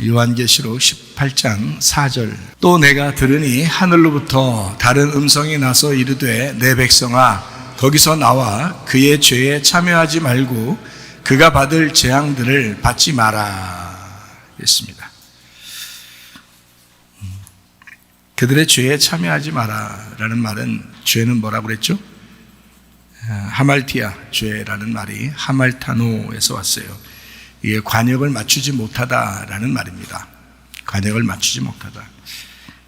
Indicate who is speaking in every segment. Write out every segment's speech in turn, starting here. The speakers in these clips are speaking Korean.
Speaker 1: 요한계시록 18장 4절. 또 내가 들으니 하늘로부터 다른 음성이 나서 이르되 내 백성아 거기서 나와 그의 죄에 참여하지 말고 그가 받을 재앙들을 받지 마라 했습니다. 그들의 죄에 참여하지 마라 라는 말은, 죄는 뭐라고 그랬죠? 하말티아 죄라는 말이 하말타노에서 왔어요. 이게 관역을 맞추지 못하다라는 말입니다. 관역을 맞추지 못하다.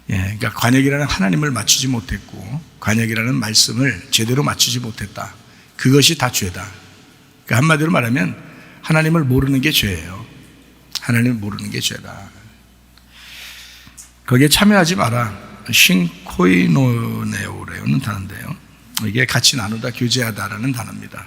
Speaker 1: 그러니까 관역이라는 하나님을 맞추지 못했고 관역이라는 말씀을 제대로 맞추지 못했다. 그것이 다 죄다. 그러니까 한마디로 말하면 하나님을 모르는 게 죄예요. 하나님을 모르는 게 죄다. 거기에 참여하지 마라. 쉰코이노네오라는 단어인데요. 이게 같이 나누다, 교제하다라는 단어입니다.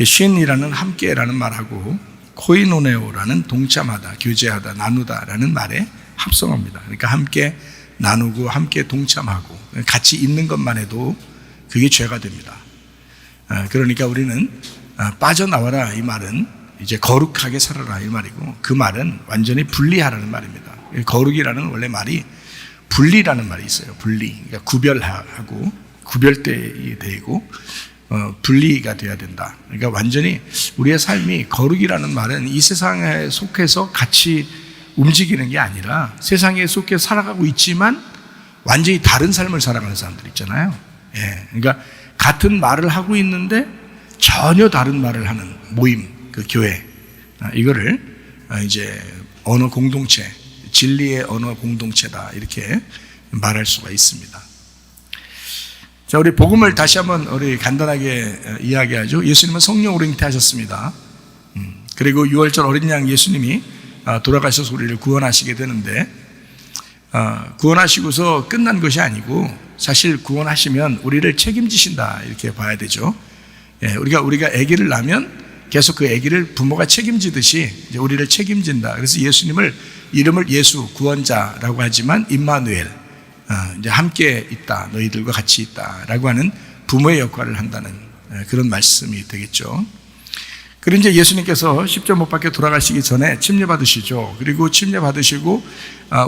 Speaker 1: 쉰이라는 함께라는 말하고 코이노네오라는 동참하다, 교제하다, 나누다라는 말에 합성합니다. 그러니까 함께 나누고 함께 동참하고 같이 있는 것만 해도 그게 죄가 됩니다. 그러니까 우리는 빠져나와라 이 말은 이제 거룩하게 살아라 이 말이고, 그 말은 완전히 분리하라는 말입니다. 거룩이라는 원래 말이 분리라는 말이 있어요. 분리. 그러니까 구별하고 구별되게 되고 분리가 돼야 된다. 그러니까 완전히 우리의 삶이, 거룩이라는 말은 이 세상에 속해서 같이 움직이는 게 아니라 세상에 속해 살아가고 있지만 완전히 다른 삶을 살아가는 사람들 있잖아요. 그러니까 같은 말을 하고 있는데 전혀 다른 말을 하는 모임, 그 교회. 이거를 이제 언어 공동체, 진리의 언어 공동체다 이렇게 말할 수가 있습니다. 자, 우리 복음을 다시 한번 우리 간단하게 이야기하죠. 예수님은 성령으로 잉태하셨습니다. 그리고 6월절 어린 양 예수님이 돌아가셔서 우리를 구원하시게 되는데, 구원하시고서 끝난 것이 아니고 사실 구원하시면 우리를 책임지신다 이렇게 봐야 되죠. 우리가 아기를 낳으면 계속 그 아기를 부모가 책임지듯이 이제 우리를 책임진다. 그래서 예수님을 이름을 예수 구원자라고 하지만 임마누엘, 이제 함께 있다, 너희들과 같이 있다라고 하는 부모의 역할을 한다는 그런 말씀이 되겠죠. 그리고 이제 예수님께서 십자가 못 박혀 돌아가시기 전에 침례 받으시죠. 그리고 침례 받으시고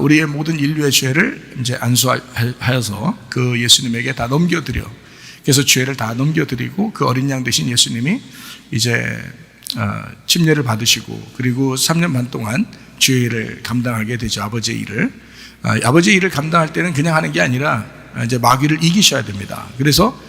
Speaker 1: 우리의 모든 인류의 죄를 이제 안수하여서 그 예수님에게 다 넘겨드려. 그래서 죄를 다 넘겨드리고 그 어린 양 대신 예수님이 이제 침례를 받으시고, 그리고 3년 반 동안 죄를 감당하게 되죠. 아버지의 일을. 아버지의 일을 감당할 때는 그냥 하는 게 아니라 이제 마귀를 이기셔야 됩니다. 그래서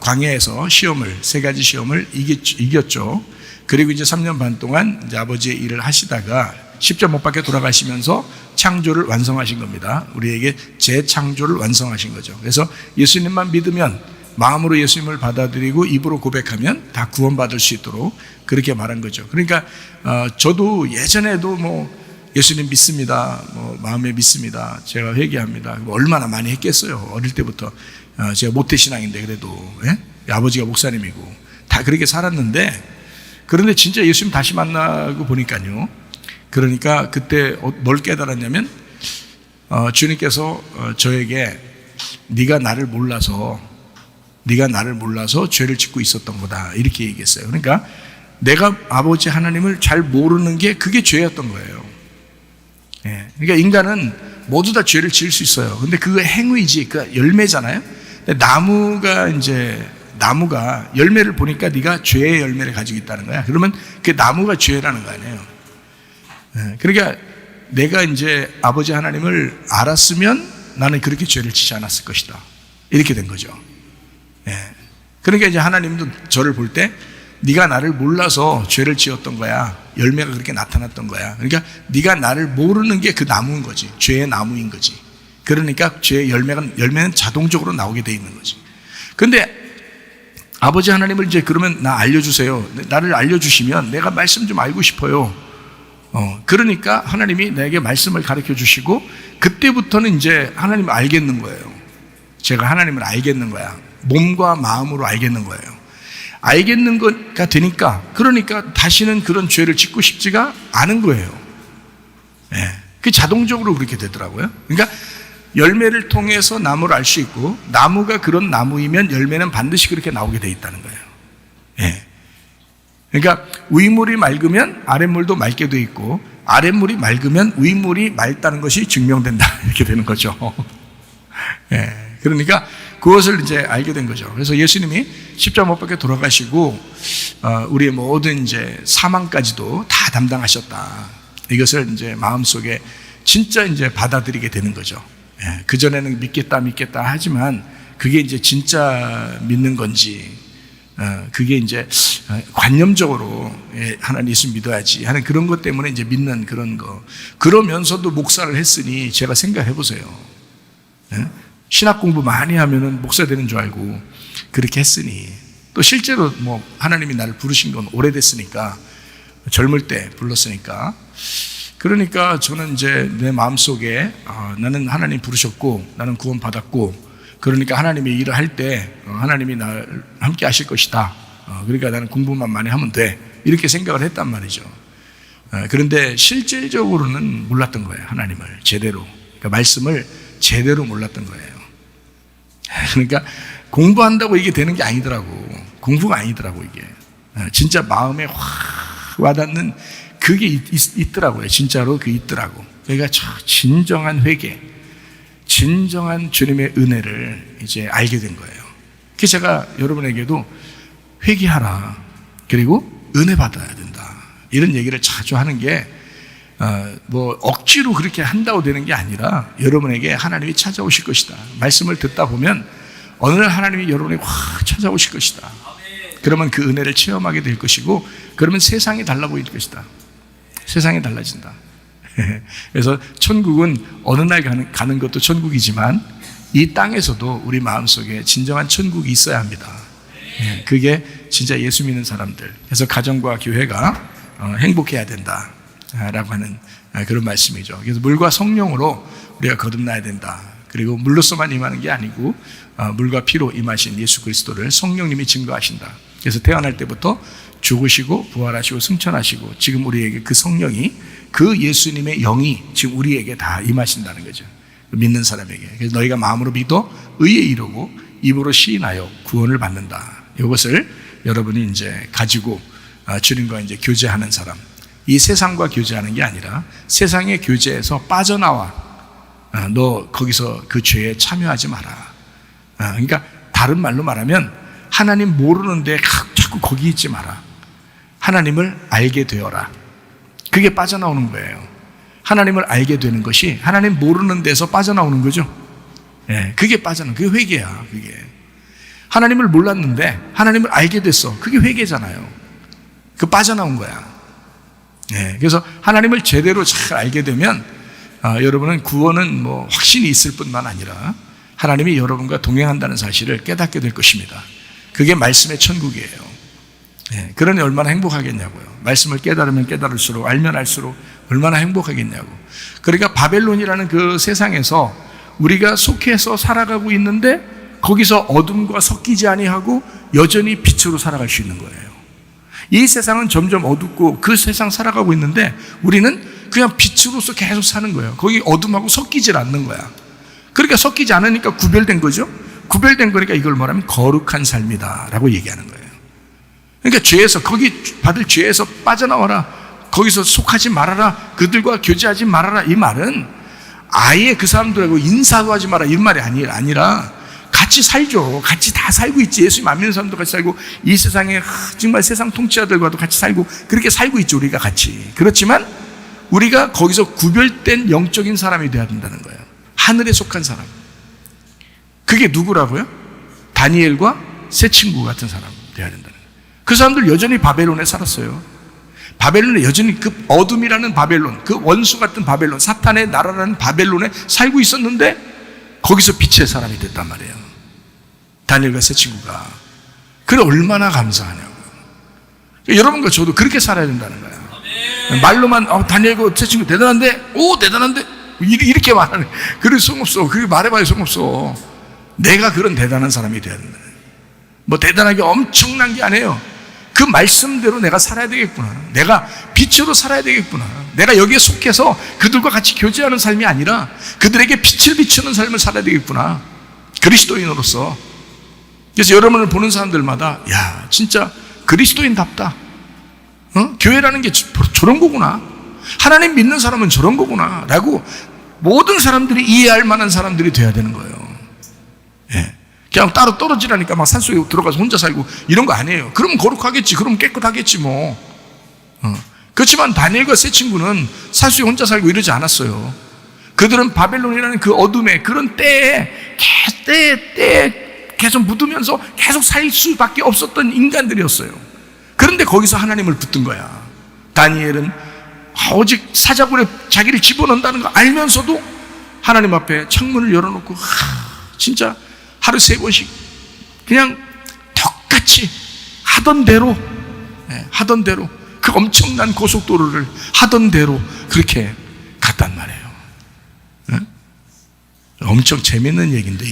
Speaker 1: 광야에서 시험을, 3가지 시험을 이겼죠. 그리고 이제 3년 반 동안 이제 아버지의 일을 하시다가 십자가 못 박혀 돌아가시면서 창조를 완성하신 겁니다. 우리에게 재창조를 완성하신 거죠. 그래서 예수님만 믿으면, 마음으로 예수님을 받아들이고 입으로 고백하면 다 구원받을 수 있도록 그렇게 말한 거죠. 그러니까 저도 예전에도 예수님 믿습니다, 마음에 믿습니다, 제가 회개합니다, 얼마나 많이 했겠어요. 어릴 때부터 제가 모태신앙인데 그래도 아버지가 목사님이고 다 그렇게 살았는데, 그런데 진짜 예수님 다시 만나고 보니까요, 그러니까 그때 뭘 깨달았냐면 주님께서 저에게 네가 나를 몰라서 죄를 짓고 있었던 거다 이렇게 얘기했어요. 그러니까 내가 아버지 하나님을 잘 모르는 게 그게 죄였던 거예요. 그러니까 인간은 모두 다 죄를 지을 수 있어요. 근데 그 행위지, 그 열매잖아요. 근데 나무가 열매를 보니까 네가 죄의 열매를 가지고 있다는 거야. 그러면 그 나무가 죄라는 거 아니에요. 그러니까 내가 이제 아버지 하나님을 알았으면 나는 그렇게 죄를 지지 않았을 것이다 이렇게 된 거죠. 그러니까 이제 하나님도 저를 볼 때 네가 나를 몰라서 죄를 지었던 거야. 열매가 그렇게 나타났던 거야. 그러니까 네가 나를 모르는 게 그 나무인 거지. 죄의 나무인 거지. 그러니까 죄의 열매는 자동적으로 나오게 돼 있는 거지. 근데 아버지 하나님을 이제 그러면 나 알려주세요. 나를 알려주시면 내가 말씀 좀 알고 싶어요. 그러니까 하나님이 내게 말씀을 가르쳐 주시고, 그때부터는 이제 하나님을 알겠는 거예요. 제가 하나님을 알겠는 거야. 몸과 마음으로 알겠는 거예요. 알겠는 거가 되니까, 그러니까 다시는 그런 죄를 짓고 싶지가 않은 거예요. 그게 자동적으로 그렇게 되더라고요. 그러니까 열매를 통해서 나무를 알 수 있고, 나무가 그런 나무이면 열매는 반드시 그렇게 나오게 돼 있다는 거예요. 그러니까 위물이 맑으면 아랫물도 맑게 돼 있고, 아랫물이 맑으면 윗물이 맑다는 것이 증명된다. 이렇게 되는 거죠. 예, 그러니까 그것을 이제 알게 된 거죠. 그래서 예수님이 십자가 못 박혀 돌아가시고 우리의 모든 이제 사망까지도 다 담당하셨다. 이것을 이제 마음속에 진짜 이제 받아들이게 되는 거죠. 예, 그전에는 믿겠다 하지만 그게 이제 진짜 믿는 건지, 그게 이제 관념적으로 하나님 예수 믿어야지 하는 그런 것 때문에 이제 믿는 그런 거. 그러면서도 목사를 했으니 제가 생각해 보세요. 예? 신학 공부 많이 하면은 목사 되는 줄 알고 그렇게 했으니, 또 실제로 뭐 하나님이 나를 부르신 건 오래됐으니까, 젊을 때 불렀으니까, 그러니까 저는 이제 내 마음속에 나는 하나님 부르셨고 나는 구원 받았고, 그러니까 하나님의 일을 할 때 하나님이 나를 함께 하실 것이다. 그러니까 나는 공부만 많이 하면 돼. 이렇게 생각을 했단 말이죠. 그런데 실질적으로는 몰랐던 거예요. 하나님을 제대로, 그러니까 말씀을 제대로 몰랐던 거예요. 그러니까 공부한다고 이게 되는 게 아니더라고. 공부가 아니더라고 이게. 진짜 마음에 확 와닿는 그게 있더라고요. 진짜로 그 있더라고. 그러니까 진정한 회개, 진정한 주님의 은혜를 이제 알게 된 거예요. 그래서 제가 여러분에게도 회개하라, 그리고 은혜 받아야 된다, 이런 얘기를 자주 하는 게 뭐 억지로 그렇게 한다고 되는 게 아니라 여러분에게 하나님이 찾아오실 것이다. 말씀을 듣다 보면 어느 날 하나님이 여러분에게 확 찾아오실 것이다. 그러면 그 은혜를 체험하게 될 것이고, 그러면 세상이 달라 보일 것이다. 세상이 달라진다. 그래서 천국은 어느 날 가는 것도 천국이지만 이 땅에서도 우리 마음속에 진정한 천국이 있어야 합니다. 그게 진짜 예수 믿는 사람들, 그래서 가정과 교회가 행복해야 된다 라고 하는 그런 말씀이죠. 그래서 물과 성령으로 우리가 거듭나야 된다. 그리고 물로서만 임하는 게 아니고 물과 피로 임하신 예수 그리스도를 성령님이 증거하신다. 그래서 태어날 때부터 죽으시고 부활하시고 승천하시고 지금 우리에게 그 성령이, 그 예수님의 영이 지금 우리에게 다 임하신다는 거죠. 믿는 사람에게. 그래서 너희가 마음으로 믿어 의에 이르고 입으로 시인하여 구원을 받는다. 이것을 여러분이 이제 가지고 주님과 이제 교제하는 사람, 이 세상과 교제하는 게 아니라 세상의 교제에서 빠져나와. 너 거기서 그 죄에 참여하지 마라. 그러니까 다른 말로 말하면 하나님 모르는데 자꾸 거기 있지 마라. 하나님을 알게 되어라. 그게 빠져나오는 거예요. 하나님을 알게 되는 것이 하나님 모르는 데서 빠져나오는 거죠. 그게 그게 회개야. 그게 하나님을 몰랐는데 하나님을 알게 됐어. 그게 회개잖아요. 그 빠져나온 거야. 그래서 하나님을 제대로 잘 알게 되면 여러분은 구원은 뭐 확신이 있을 뿐만 아니라 하나님이 여러분과 동행한다는 사실을 깨닫게 될 것입니다. 그게 말씀의 천국이에요. 그러니 얼마나 행복하겠냐고요. 말씀을 깨달으면 깨달을수록, 알면 알수록 얼마나 행복하겠냐고. 그러니까 바벨론이라는 그 세상에서 우리가 속해서 살아가고 있는데 거기서 어둠과 섞이지 아니하고 여전히 빛으로 살아갈 수 있는 거예요. 이 세상은 점점 어둡고 그 세상 살아가고 있는데 우리는 그냥 빛으로서 계속 사는 거예요. 거기 어둠하고 섞이질 않는 거야. 그러니까 섞이지 않으니까 구별된 거죠. 구별된 거니까 이걸 말하면 거룩한 삶이다 라고 얘기하는 거예요. 그러니까 죄에서, 거기 받을 죄에서 빠져나와라, 거기서 속하지 말아라, 그들과 교제하지 말아라, 이 말은 아예 그 사람들하고 인사도 하지 마라 이 말이 아니라 같이 살죠. 같이 다 살고 있지. 예수님 안 믿는 사람도 같이 살고, 이 세상에 정말 세상 통치자들과도 같이 살고, 그렇게 살고 있죠. 우리가 같이. 그렇지만 우리가 거기서 구별된 영적인 사람이 되어야 된다는 거예요. 하늘에 속한 사람. 그게 누구라고요? 다니엘과 새 친구 같은 사람 되어야 된다는 거예요. 그 사람들 여전히 바벨론에 살았어요. 바벨론에 여전히 그 어둠이라는 바벨론, 그 원수 같은 바벨론, 사탄의 나라라는 바벨론에 살고 있었는데 거기서 빛의 사람이 됐단 말이에요. 다니엘과 새 친구가. 그래 얼마나 감사하냐고. 여러분과 저도 그렇게 살아야 된다는 거야. 말로만 다니엘과 새 친구 대단한데, 오 대단한데 이렇게 말하는. 그래 소용없어. 그렇게 말해봐야 소용없어. 내가 그런 대단한 사람이 돼야 된다. 뭐 대단하게 엄청난 게 아니에요. 그 말씀대로 내가 살아야 되겠구나. 내가 빛으로 살아야 되겠구나. 내가 여기에 속해서 그들과 같이 교제하는 삶이 아니라 그들에게 빛을 비추는 삶을 살아야 되겠구나. 그리스도인으로서. 그래서 여러분을 보는 사람들마다 야 진짜 그리스도인답다. 교회라는 게 저런 거구나. 하나님 믿는 사람은 저런 거구나 라고 모든 사람들이 이해할 만한 사람들이 돼야 되는 거예요. 예. 그냥 따로 떨어지라니까 막 산속에 들어가서 혼자 살고 이런 거 아니에요. 그럼 거룩하겠지, 그럼 깨끗하겠지 뭐. 그렇지만 다니엘과 세 친구는 산속에 혼자 살고 이러지 않았어요. 그들은 바벨론이라는 그 어둠의 그런 때에 계속 묻으면서 계속 살 수밖에 없었던 인간들이었어요. 그런데 거기서 하나님을 붙든 거야. 다니엘은 오직 사자굴에 자기를 집어넣는다는 거 알면서도 하나님 앞에 창문을 열어놓고 진짜 하루 3번씩 그냥 똑같이 하던 대로 그 엄청난 고속도로를 하던 대로 그렇게 갔단 말이에요. 엄청 재밌는 얘기인데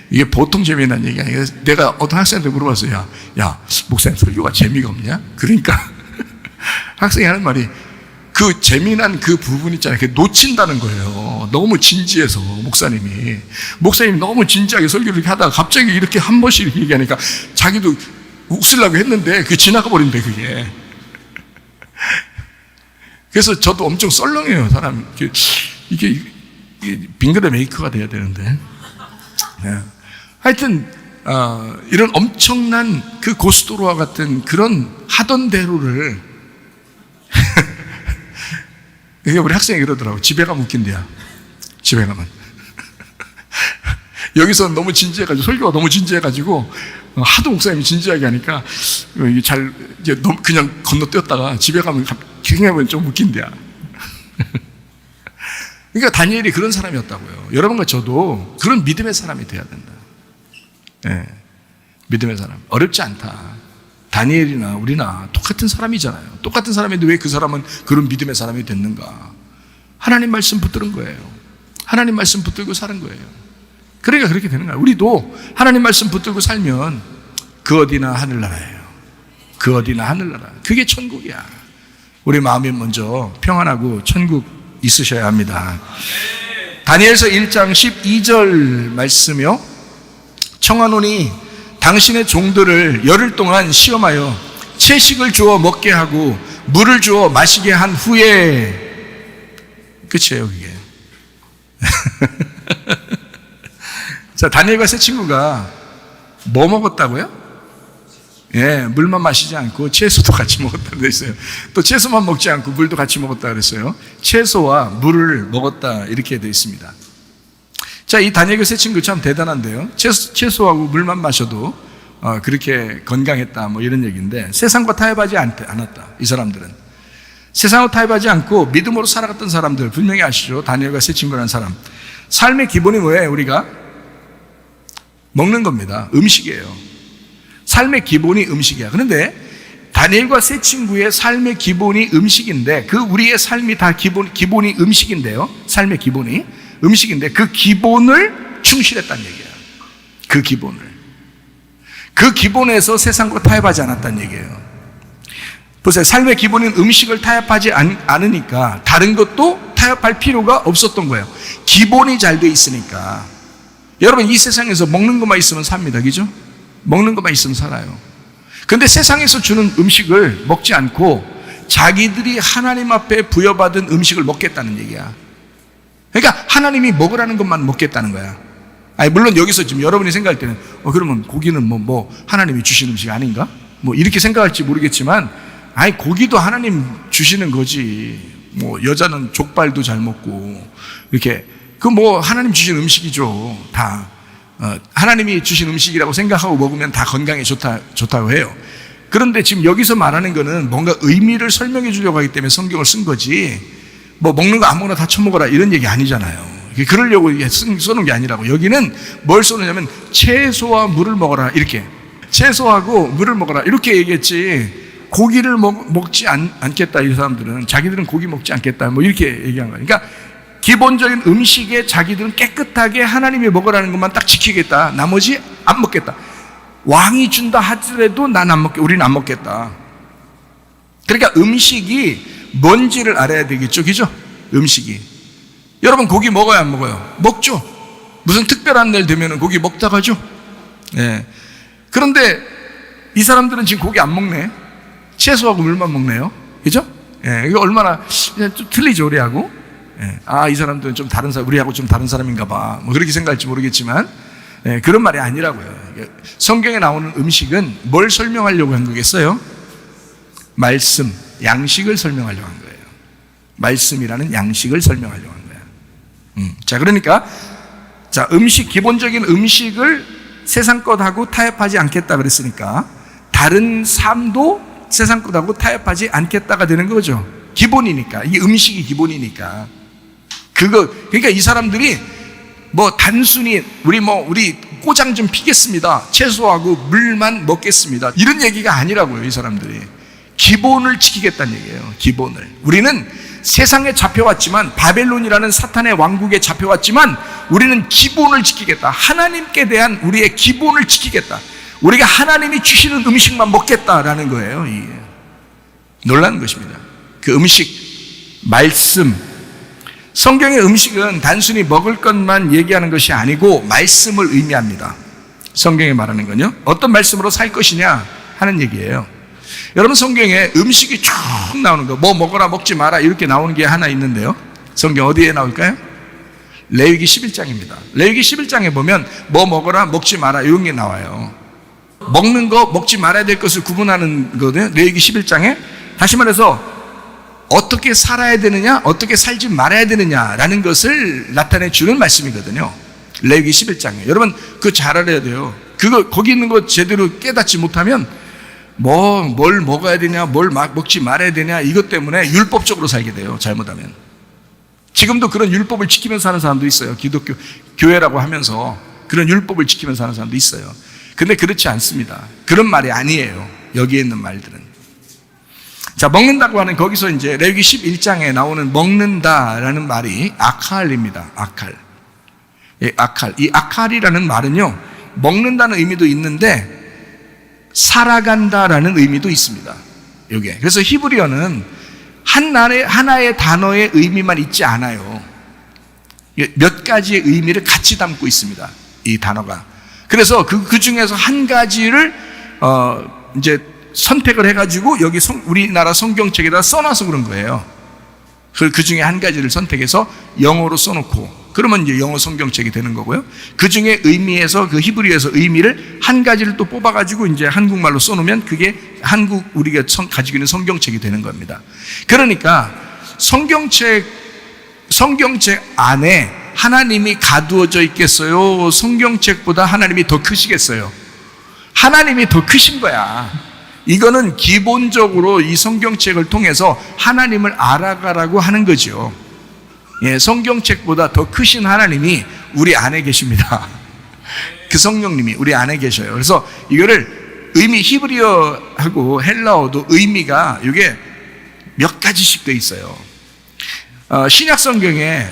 Speaker 1: 이게 보통 재미난 얘기 아니에요. 내가 어떤 학생한테 물어봤어요. 야, 목사님 설교가 재미가 없냐? 그러니까 학생이 하는 말이 그 재미난 그 부분 있잖아요. 그게 놓친다는 거예요. 너무 진지해서 목사님이 너무 진지하게 설교를 이렇게 하다가 갑자기 이렇게 한 번씩 이렇게 얘기하니까 자기도 웃으려고 했는데 그게 지나가 버린대 그게. 그래서 저도 엄청 썰렁해요. 사람 이게 빙그레 메이커가 돼야 되는데. 네. 하여튼 이런 엄청난 그 고속도로와 같은 그런 하던 대로를 이게 우리 학생이 그러더라고. 집에 가면 웃긴대요. 집에 가면 여기서 너무 진지해가지고 설교가 너무 진지해가지고 하도 목사님이 진지하게 하니까 잘 이제 그냥 건너뛰었다가 집에 가면 굉장히 좀 웃긴대요. 그러니까 다니엘이 그런 사람이었다고요. 여러분과 저도 그런 믿음의 사람이 돼야 된다. 네. 믿음의 사람. 어렵지 않다. 다니엘이나 우리나 똑같은 사람이잖아요. 똑같은 사람인데 왜 그 사람은 그런 믿음의 사람이 됐는가? 하나님 말씀 붙드는 거예요. 하나님 말씀 붙들고 사는 거예요. 그러니까 그렇게 되는 거예요. 우리도 하나님 말씀 붙들고 살면 그 어디나 하늘나라예요. 그 어디나 하늘나라. 그게 천국이야. 우리 마음이 먼저 평안하고 천국 있으셔야 합니다. 다니엘서 1장 12절 말씀이요. 청하노니 당신의 종들을 열흘 동안 시험하여 채식을 주어 먹게 하고 물을 주어 마시게 한 후에 끝이에요 그게. 자, 다니엘과 세 친구가 뭐 먹었다고요? 예, 물만 마시지 않고 채소도 같이 먹었다고 그랬어요. 또 채소만 먹지 않고 물도 같이 먹었다 그랬어요. 채소와 물을 먹었다 이렇게 되어 있습니다. 자, 이 다니엘과 세 친구 참 대단한데요. 채소하고 물만 마셔도 그렇게 건강했다 뭐 이런 얘기인데 세상과 타협하지 않았다. 이 사람들은 세상과 타협하지 않고 믿음으로 살아갔던 사람들 분명히 아시죠? 다니엘과 세 친구라는 사람. 삶의 기본이 뭐예요? 우리가 먹는 겁니다. 음식이에요. 삶의 기본이 음식이야. 그런데 다니엘과 세 친구의 삶의 기본이 음식인데 그 우리의 삶이 다 기본이 음식인데요. 삶의 기본이 음식인데 그 기본을 충실했다는 얘기예요. 그 기본을. 그 기본에서 세상과 타협하지 않았다는 얘기예요. 보세요. 삶의 기본인 음식을 타협하지 않으니까 다른 것도 타협할 필요가 없었던 거예요. 기본이 잘 돼 있으니까. 여러분 이 세상에서 먹는 것만 있으면 삽니다. 그죠? 먹는 것만 있으면 살아요. 그런데 세상에서 주는 음식을 먹지 않고 자기들이 하나님 앞에 부여받은 음식을 먹겠다는 얘기야. 그러니까 하나님이 먹으라는 것만 먹겠다는 거야. 아니 물론 여기서 지금 여러분이 생각할 때는 그러면 고기는 뭐 하나님이 주신 음식 아닌가? 뭐 이렇게 생각할지 모르겠지만 아니 고기도 하나님 주시는 거지. 뭐 여자는 족발도 잘 먹고 이렇게 그 뭐 하나님 주신 음식이죠. 다 하나님이 주신 음식이라고 생각하고 먹으면 다 건강에 좋다고 해요. 그런데 지금 여기서 말하는 거는 뭔가 의미를 설명해 주려고 하기 때문에 성경을 쓴 거지 뭐 먹는 거 아무거나 다 처먹어라 이런 얘기 아니잖아요. 그러려고 써놓은 게 아니라고. 여기는 뭘 써놓냐면 채소와 물을 먹어라 이렇게. 채소하고 물을 먹어라 이렇게 얘기했지 고기를 먹지 않겠다. 이 사람들은 자기들은 고기 먹지 않겠다 뭐 이렇게 얘기한 거예요. 그러니까 기본적인 음식에 자기들은 깨끗하게 하나님이 먹으라는 것만 딱 지키겠다. 나머지 안 먹겠다. 왕이 준다 하더라도 난 안 먹겠다. 우리는 안 먹겠다. 그러니까 음식이 뭔지를 알아야 되겠죠. 그죠? 음식이. 여러분 고기 먹어요 안 먹어요? 먹죠. 무슨 특별한 날 되면 고기 먹다 가죠. 예. 그런데 이 사람들은 지금 고기 안 먹네. 채소하고 물만 먹네요. 그죠? 예, 이거 얼마나 좀 틀리죠, 우리하고. 예, 이 사람들은 좀 다른 사람, 우리하고 좀 다른 사람인가 봐. 뭐 그렇게 생각할지 모르겠지만, 예, 그런 말이 아니라고요. 성경에 나오는 음식은 뭘 설명하려고 한 거겠어요? 말씀, 양식을 설명하려고 한 거예요. 말씀이라는 양식을 설명하려고 한 거예요. 자, 그러니까, 자, 기본적인 음식을 세상 것하고 타협하지 않겠다 그랬으니까, 다른 삶도 세상 것하고 타협하지 않겠다가 되는 거죠. 기본이니까. 이게 음식이 기본이니까. 그러니까 이 사람들이 단순히 우리 꼬장 좀 피겠습니다. 채소하고 물만 먹겠습니다. 이런 얘기가 아니라고요, 이 사람들이. 기본을 지키겠다는 얘기예요, 기본을. 우리는 세상에 잡혀왔지만, 바벨론이라는 사탄의 왕국에 잡혀왔지만, 우리는 기본을 지키겠다. 하나님께 대한 우리의 기본을 지키겠다. 우리가 하나님이 주시는 음식만 먹겠다라는 거예요, 이게. 놀라는 것입니다. 그 음식, 말씀. 성경의 음식은 단순히 먹을 것만 얘기하는 것이 아니고 말씀을 의미합니다. 성경에 말하는 건요, 어떤 말씀으로 살 것이냐 하는 얘기예요. 여러분, 성경에 음식이 쭉 나오는 거, 뭐 먹어라 먹지 마라 이렇게 나오는 게 하나 있는데요, 성경 어디에 나올까요? 레위기 11장입니다. 레위기 11장에 보면 뭐 먹어라 먹지 마라 이런 게 나와요. 먹는 거, 먹지 말아야 될 것을 구분하는 거거든요, 레위기 11장에. 다시 말해서 어떻게 살아야 되느냐, 어떻게 살지 말아야 되느냐라는 것을 나타내 주는 말씀이거든요, 레위기 11장에. 여러분, 그거 잘 알아야 돼요. 거기 있는 거 제대로 깨닫지 못하면 뭘 먹어야 되냐, 뭘 먹지 말아야 되냐, 이것 때문에 율법적으로 살게 돼요, 잘못하면. 지금도 그런 율법을 지키면서 사는 사람도 있어요. 기독교 교회라고 하면서 그런 율법을 지키면서 사는 사람도 있어요. 근데 그렇지 않습니다. 그런 말이 아니에요, 여기에 있는 말들은. 자, 먹는다고 하는, 거기서 이제 레위기 11장에 나오는 먹는다라는 말이 아칼입니다. 아칼. 예, 아칼. 이 아칼이라는 말은요, 먹는다는 의미도 있는데 살아간다라는 의미도 있습니다, 이게. 그래서 히브리어는 하나의 단어의 의미만 있지 않아요. 몇 가지의 의미를 같이 담고 있습니다, 이 단어가. 그래서 그 중에서 한 가지를 이제 선택을 해가지고 여기 우리나라 성경책에다 써놔서 그런 거예요. 그 중에 한 가지를 선택해서 영어로 써놓고, 그러면 이제 영어 성경책이 되는 거고요. 그 중에 의미에서, 그 히브리어에서 의미를 한 가지를 또 뽑아가지고 이제 한국말로 써놓으면 그게 우리가 가지고 있는 성경책이 되는 겁니다. 그러니까 성경책 안에 하나님이 가두어져 있겠어요? 성경책보다 하나님이 더 크시겠어요? 하나님이 더 크신 거야. 이거는 기본적으로 이 성경책을 통해서 하나님을 알아가라고 하는 거죠. 예, 성경책보다 더 크신 하나님이 우리 안에 계십니다. 그 성령님이 우리 안에 계셔요. 그래서 이거를 히브리어하고 헬라어도 의미가 이게 몇 가지씩 돼 있어요. 신약 성경에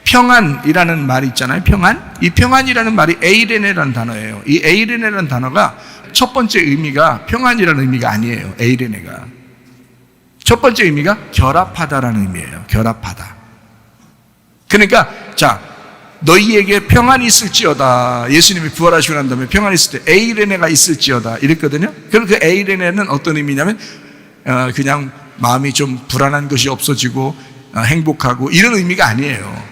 Speaker 1: 평안이라는 말이 있잖아요, 평안. 이 평안이라는 말이 에이레네라는 단어예요. 이 에이레네라는 단어가 첫 번째 의미가 평안이라는 의미가 아니에요, 에이레네가. 첫 번째 의미가 결합하다라는 의미예요, 결합하다. 그러니까, 자, 너희에게 평안이 있을지어다. 예수님이 부활하시고 난 다음에 평안이 있을 때 에이레네가 있을지어다 이랬거든요. 그럼 그 에이레네는 어떤 의미냐면, 그냥 마음이 좀 불안한 것이 없어지고 행복하고 이런 의미가 아니에요.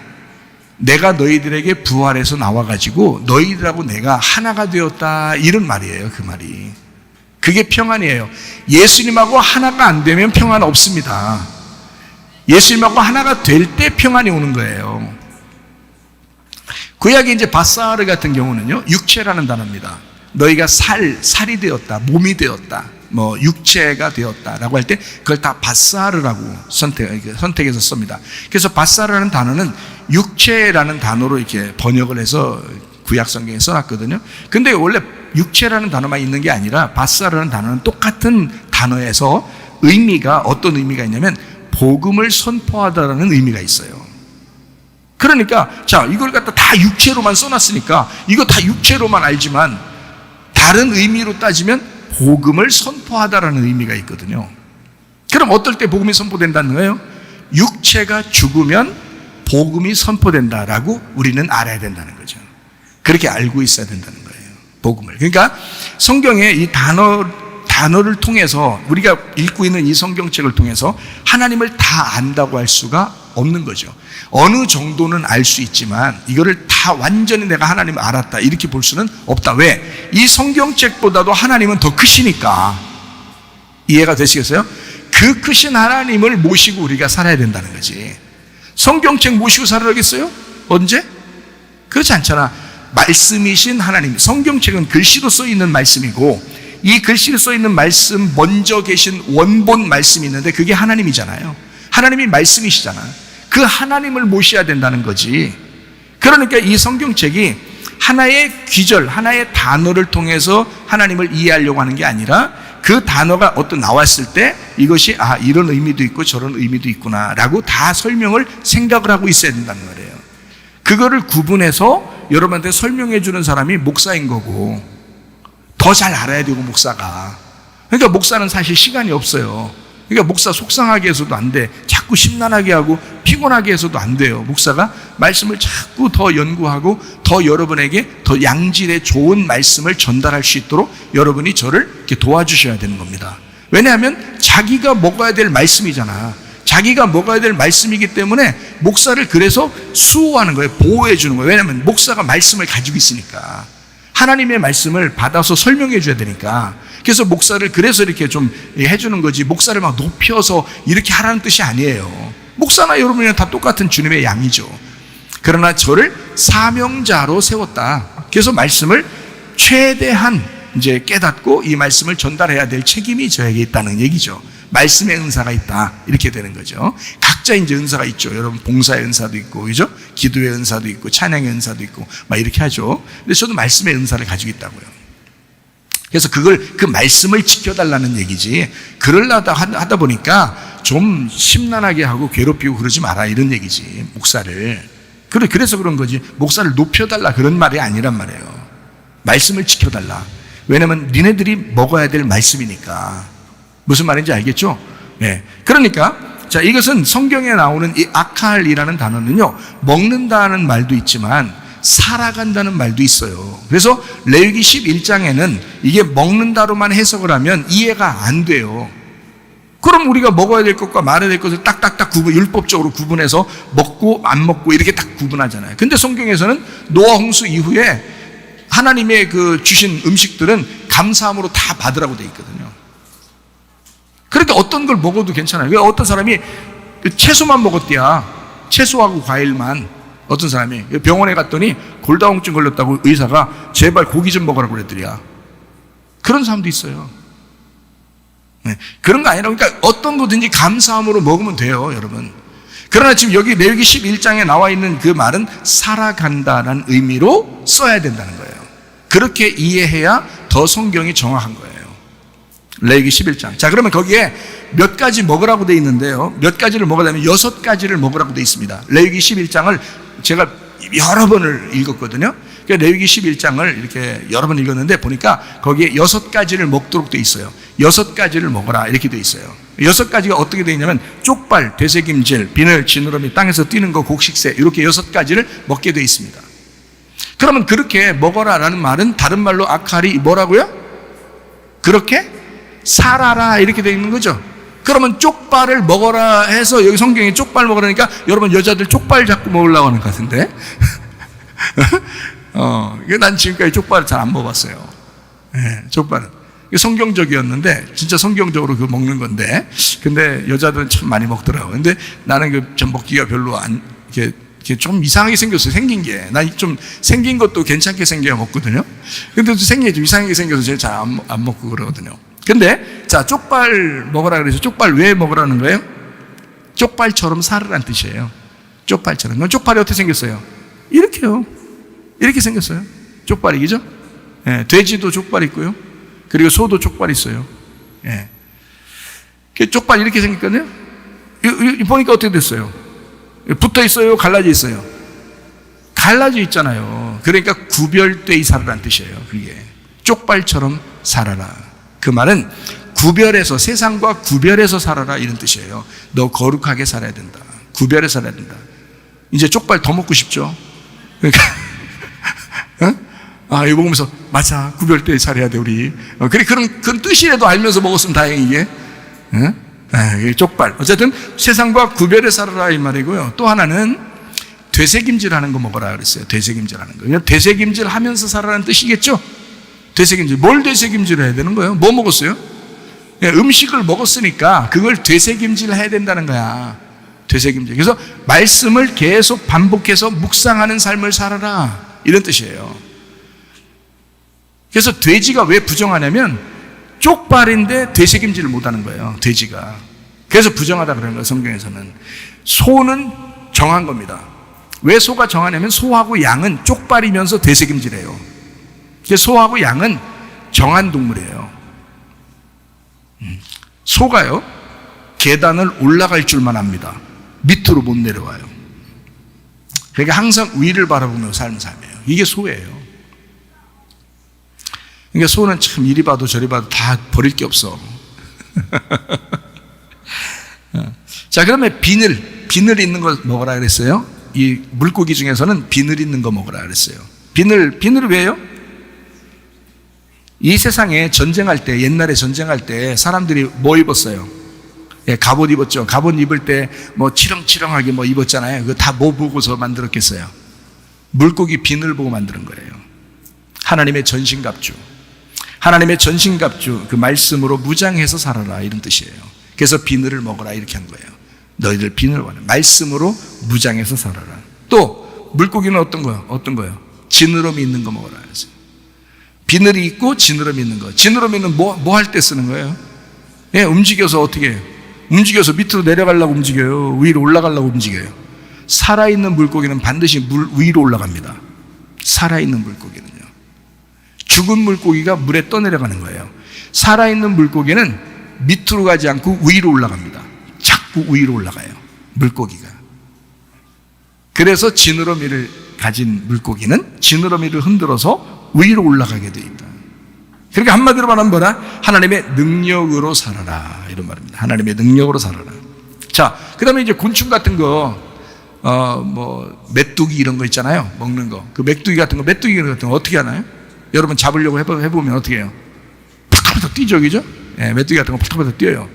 Speaker 1: 내가 너희들에게 부활해서 나와가지고 너희들하고 내가 하나가 되었다, 이런 말이에요, 그 말이. 그게 평안이에요. 예수님하고 하나가 안 되면 평안 없습니다. 예수님하고 하나가 될 때 평안이 오는 거예요. 구약의 이제 바사르 같은 경우는요, 육체라는 단어입니다. 너희가 살이 되었다, 몸이 되었다, 육체가 되었다라고 할 때 그걸 다 바사르라고 선택해서 씁니다. 그래서 바사르라는 단어는 육체라는 단어로 이렇게 번역을 해서 구약 성경에 써놨거든요. 근데 원래 육체라는 단어만 있는 게 아니라 바사르라는 단어는 똑같은 단어에서 의미가 어떤 의미가 있냐면 복음을 선포하다라는 의미가 있어요. 그러니까 자, 이걸 갖다 다 육체로만 써놨으니까 이거 다 육체로만 알지만 다른 의미로 따지면 복음을 선포하다라는 의미가 있거든요. 그럼 어떨 때 복음이 선포된다는 거예요? 육체가 죽으면 복음이 선포된다라고 우리는 알아야 된다는 거죠. 그렇게 알고 있어야 된다는 거예요, 복음을. 그러니까 성경에 이 단어를 통해서 우리가 읽고 있는 이 성경책을 통해서 하나님을 다 안다고 할 수가 없는 거죠. 어느 정도는 알 수 있지만 이거를 다 완전히 내가 하나님을 알았다 이렇게 볼 수는 없다. 왜? 이 성경책보다도 하나님은 더 크시니까. 이해가 되시겠어요? 그 크신 하나님을 모시고 우리가 살아야 된다는 거지. 성경책 모시고 살아야겠어요? 언제? 그렇지 않잖아. 말씀이신 하나님, 성경책은 글씨로 써 있는 말씀이고 이 글씨로 써 있는 말씀 먼저 계신 원본 말씀이 있는데 그게 하나님이잖아요. 하나님이 말씀이시잖아. 그 하나님을 모셔야 된다는 거지. 그러니까 이 성경책이 하나의 귀절, 하나의 단어를 통해서 하나님을 이해하려고 하는 게 아니라 그 단어가 어떤 나왔을 때 이것이 이런 의미도 있고 저런 의미도 있구나 라고 다 설명을 생각을 하고 있어야 된다는 거예요. 그거를 구분해서 여러분한테 설명해 주는 사람이 목사인 거고 더 잘 알아야 되고 목사가. 그러니까 목사는 사실 시간이 없어요. 그러니까 목사 속상하게 해서도 안 돼. 자꾸 심란하게 하고 피곤하게 해서도 안 돼요. 목사가 말씀을 자꾸 더 연구하고 더 여러분에게 더 양질의 좋은 말씀을 전달할 수 있도록 여러분이 저를 이렇게 도와주셔야 되는 겁니다. 왜냐하면 자기가 먹어야 될 말씀이잖아. 자기가 먹어야 될 말씀이기 때문에 목사를 그래서 수호하는 거예요. 보호해 주는 거예요. 왜냐하면 목사가 말씀을 가지고 있으니까. 하나님의 말씀을 받아서 설명해 줘야 되니까. 그래서 목사를 그래서 이렇게 좀 해주는 거지, 목사를 막 높여서 이렇게 하라는 뜻이 아니에요. 목사나 여러분이랑 다 똑같은 주님의 양이죠. 그러나 저를 사명자로 세웠다. 그래서 말씀을 최대한 이제 깨닫고 이 말씀을 전달해야 될 책임이 저에게 있다는 얘기죠. 말씀의 은사가 있다. 이렇게 되는 거죠. 각자 이제 은사가 있죠. 여러분 봉사의 은사도 있고, 그죠? 기도의 은사도 있고, 찬양의 은사도 있고, 막 이렇게 하죠. 근데 저도 말씀의 은사를 가지고 있다고요. 그래서 그 말씀을 지켜달라는 얘기지. 그러려다 하다 보니까 좀 심란하게 하고 괴롭히고 그러지 마라 이런 얘기지. 목사를. 그래서 그런 거지. 목사를 높여달라 그런 말이 아니란 말이에요. 말씀을 지켜달라. 왜냐면 니네들이 먹어야 될 말씀이니까. 무슨 말인지 알겠죠? 네. 그러니까 자, 이것은 성경에 나오는 이 아칼이라는 단어는요, 먹는다는 말도 있지만 살아간다는 말도 있어요. 그래서 레위기 11장에는 이게 먹는다로만 해석을 하면 이해가 안 돼요. 그럼 우리가 먹어야 될 것과 말아야 될 것을 딱딱딱 율법적으로 구분해서 먹고 안 먹고 이렇게 딱 구분하잖아요. 근데 성경에서는 노아 홍수 이후에 하나님의 그 주신 음식들은 감사함으로 다 받으라고 돼 있거든요. 그러니까 어떤 걸 먹어도 괜찮아요. 왜 어떤 사람이 채소만 먹었대야. 채소하고 과일만. 어떤 사람이 병원에 갔더니 골다공증 걸렸다고 의사가 제발 고기 좀 먹으라고 그랬더래야. 그런 사람도 있어요. 네. 그런 거 아니라, 그러니까 어떤 거든지 감사함으로 먹으면 돼요, 여러분. 그러나 지금 여기 레위기 11장에 나와 있는 그 말은 살아간다는 의미로 써야 된다는 거예요. 그렇게 이해해야 더 성경이 정확한 거예요. 레위기 11장. 자, 그러면 거기에 몇 가지 먹으라고 돼 있는데요. 몇 가지를 먹으려면 6가지를 먹으라고 돼 있습니다. 레위기 11장을 제가 여러 번을 읽었거든요. 그러니까 레위기 11장을 이렇게 여러 번 읽었는데 보니까 거기에 6가지를 먹도록 돼 있어요. 6가지를 먹어라 이렇게 돼 있어요. 6가지가 어떻게 돼 있냐면 쪽발, 되새김질, 비늘, 지느러미, 땅에서 뛰는 거, 곡식새 이렇게 6가지를 먹게 돼 있습니다. 그러면 그렇게 먹어라라는 말은 다른 말로 아칼이 뭐라고요? 그렇게 살아라 이렇게 돼 있는 거죠. 그러면 쪽발을 먹어라 해서 여기 성경에 쪽발 먹으라니까 여러분 여자들 쪽발 자꾸 먹으려고 하는 것 같은데. 난 지금까지 쪽발을 잘 안 먹어봤어요. 네, 쪽발은 성경적이었는데 진짜 성경적으로 그 먹는 건데, 근데 여자들은 참 많이 먹더라고요. 근데 나는 그 좀 먹기가 별로 안 이렇게 좀 이상하게 생겼어요. 생긴 게. 난 좀 생긴 것도 괜찮게 생겨야 먹거든요. 근데 생긴 게 좀 이상하게 생겨서 제가 잘 안 먹고 그러거든요. 근데 자, 쪽발 먹으라 그래서 쪽발 왜 먹으라는 거예요? 쪽발처럼 살으란 뜻이에요. 쪽발처럼. 그럼 쪽발이 어떻게 생겼어요? 이렇게요. 이렇게 생겼어요. 쪽발이, 그죠? 예, 돼지도 쪽발 있고요. 그리고 소도 쪽발 있어요. 예. 쪽발 이렇게 생겼거든요. 보니까 어떻게 됐어요? 붙어 있어요? 갈라져 있어요? 갈라져 있잖아요. 그러니까 구별되이 살으란 뜻이에요. 그게 쪽발처럼 살아라. 그 말은 구별해서, 세상과 구별해서 살아라 이런 뜻이에요. 너 거룩하게 살아야 된다. 구별해서 살아야 된다. 이제 쪽발 더 먹고 싶죠? 그러니까 이거 먹으면서 맞아, 구별되게 잘해야 돼 우리. 그래, 그런 뜻이라도 알면서 먹었으면 다행히 이게. 이게 쪽발. 어쨌든 세상과 구별해 살아라 이 말이고요. 또 하나는 되새김질하는 거 먹어라 그랬어요. 되새김질하는 거. 그냥 되새김질하면서 살아라는 뜻이겠죠. 되새김질. 뭘 되새김질해야 되는 거예요? 뭐 먹었어요? 음식을 먹었으니까 그걸 되새김질해야 된다는 거야. 되새김질. 그래서 말씀을 계속 반복해서 묵상하는 삶을 살아라 이런 뜻이에요. 그래서 돼지가 왜 부정하냐면 쪽발인데 되새김질을 못하는 거예요. 돼지가. 그래서 부정하다 그러는 거예요. 성경에서는. 소는 정한 겁니다. 왜 소가 정하냐면 소하고 양은 쪽발이면서 되새김질해요. 그래서 소하고 양은 정한 동물이에요. 소가요, 계단을 올라갈 줄만 압니다. 밑으로 못 내려와요. 그러니까 항상 위를 바라보며 사는 삶이에요. 이게 소예요. 그러니까 소는 참 이리 봐도 저리 봐도 다 버릴 게 없어. 자, 그러면 비늘 있는 거 먹으라 그랬어요. 이 물고기 중에서는 비늘 있는 거 먹으라 그랬어요. 비늘이 왜요? 이 세상에 전쟁할 때, 옛날에 전쟁할 때 사람들이 뭐 입었어요? 갑옷 입었죠. 갑옷 입을 때 뭐 치렁치렁하게 뭐 입었잖아요. 그거 다 뭐 보고서 만들었겠어요? 물고기 비늘 보고 만드는 거예요. 하나님의 전신갑주. 하나님의 전신갑주, 그 말씀으로 무장해서 살아라 이런 뜻이에요. 그래서 비늘을 먹어라 이렇게 한 거예요. 너희들 비늘을 먹어라. 말씀으로 무장해서 살아라. 또 물고기는 어떤 거요? 지느러미 있는 거 먹어라. 비늘이 있고 지느러미 있는 거. 지느러미는 뭐 할 때 쓰는 거예요? 움직여서 어떻게 해요? 움직여서 밑으로 내려가려고 움직여요? 위로 올라가려고 움직여요? 살아있는 물고기는 반드시 물 위로 올라갑니다. 살아있는 물고기는요. 죽은 물고기가 물에 떠내려가는 거예요. 살아있는 물고기는 밑으로 가지 않고 위로 올라갑니다. 자꾸 위로 올라가요. 물고기가. 그래서 지느러미를 가진 물고기는 지느러미를 흔들어서 위로 올라가게 돼 있다. 그러니까 한마디로 말하면 뭐라? 하나님의 능력으로 살아라 이런 말입니다. 하나님의 능력으로 살아라. 자, 그 다음에 이제 곤충 같은 거, 메뚜기 이런 거 있잖아요. 먹는 거. 그 메뚜기 같은 거 어떻게 하나요? 여러분 잡으려고 해보면 어떻게 해요? 팍팍팍 뛰죠, 그죠? 메뚜기 같은 거 팍팍팍 뛰어요.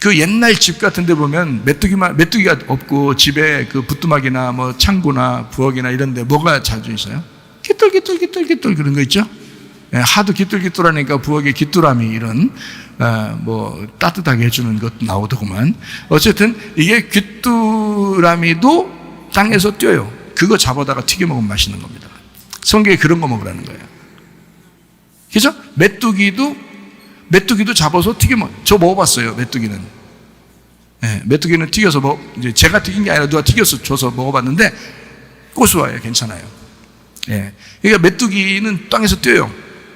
Speaker 1: 그 옛날 집 같은 데 보면 메뚜기가 없고 집에 그 부뚜막이나 뭐 창고나 부엌이나 이런 데 뭐가 자주 있어요? 기뚤기뚤 그런 거 있죠? 하도 기뚤기뚤하니까 부엌에 귀뚜라미 이런 따뜻하게 해주는 것도 나오더구만. 어쨌든 이게 귀뚜라미도 땅에서 뛰어요. 그거 잡아다가 튀겨 먹으면 맛있는 겁니다. 성경에 그런 거 먹으라는 거예요. 그죠? 메뚜기도 잡아서 튀겨 저 먹어봤어요. 메뚜기는. 메뚜기는 튀겨서 이제 제가 튀긴 게 아니라 누가 튀겨서 줘서 먹어봤는데 고소해요. 괜찮아요. 그러니까 메뚜기는 땅에서 뛰어요.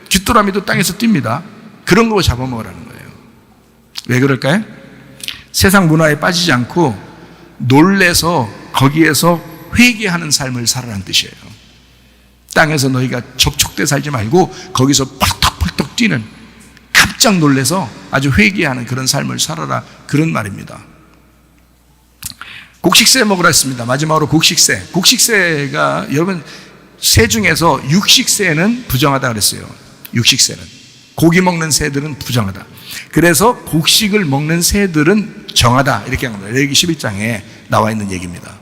Speaker 1: 귀뚜라미도 땅에서 뜁니다. 그런 거 잡아먹으라는 거예요. 왜 그럴까요? 세상 문화에 빠지지 않고 놀래서 거기에서 회개하는 삶을 살아라는 뜻이에요. 땅에서 너희가 접촉돼 살지 말고 거기서 펄떡펄떡 뛰는, 깜짝 놀래서 아주 회개하는 그런 삶을 살아라, 그런 말입니다. 곡식새 먹으라 했습니다. 마지막으로 곡식새. 곡식새가 여러분 새 중에서 육식새는 부정하다 그랬어요. 육식새는. 고기 먹는 새들은 부정하다. 그래서 곡식을 먹는 새들은 정하다 이렇게 한 겁니다. 레위기 11장에 나와 있는 얘기입니다.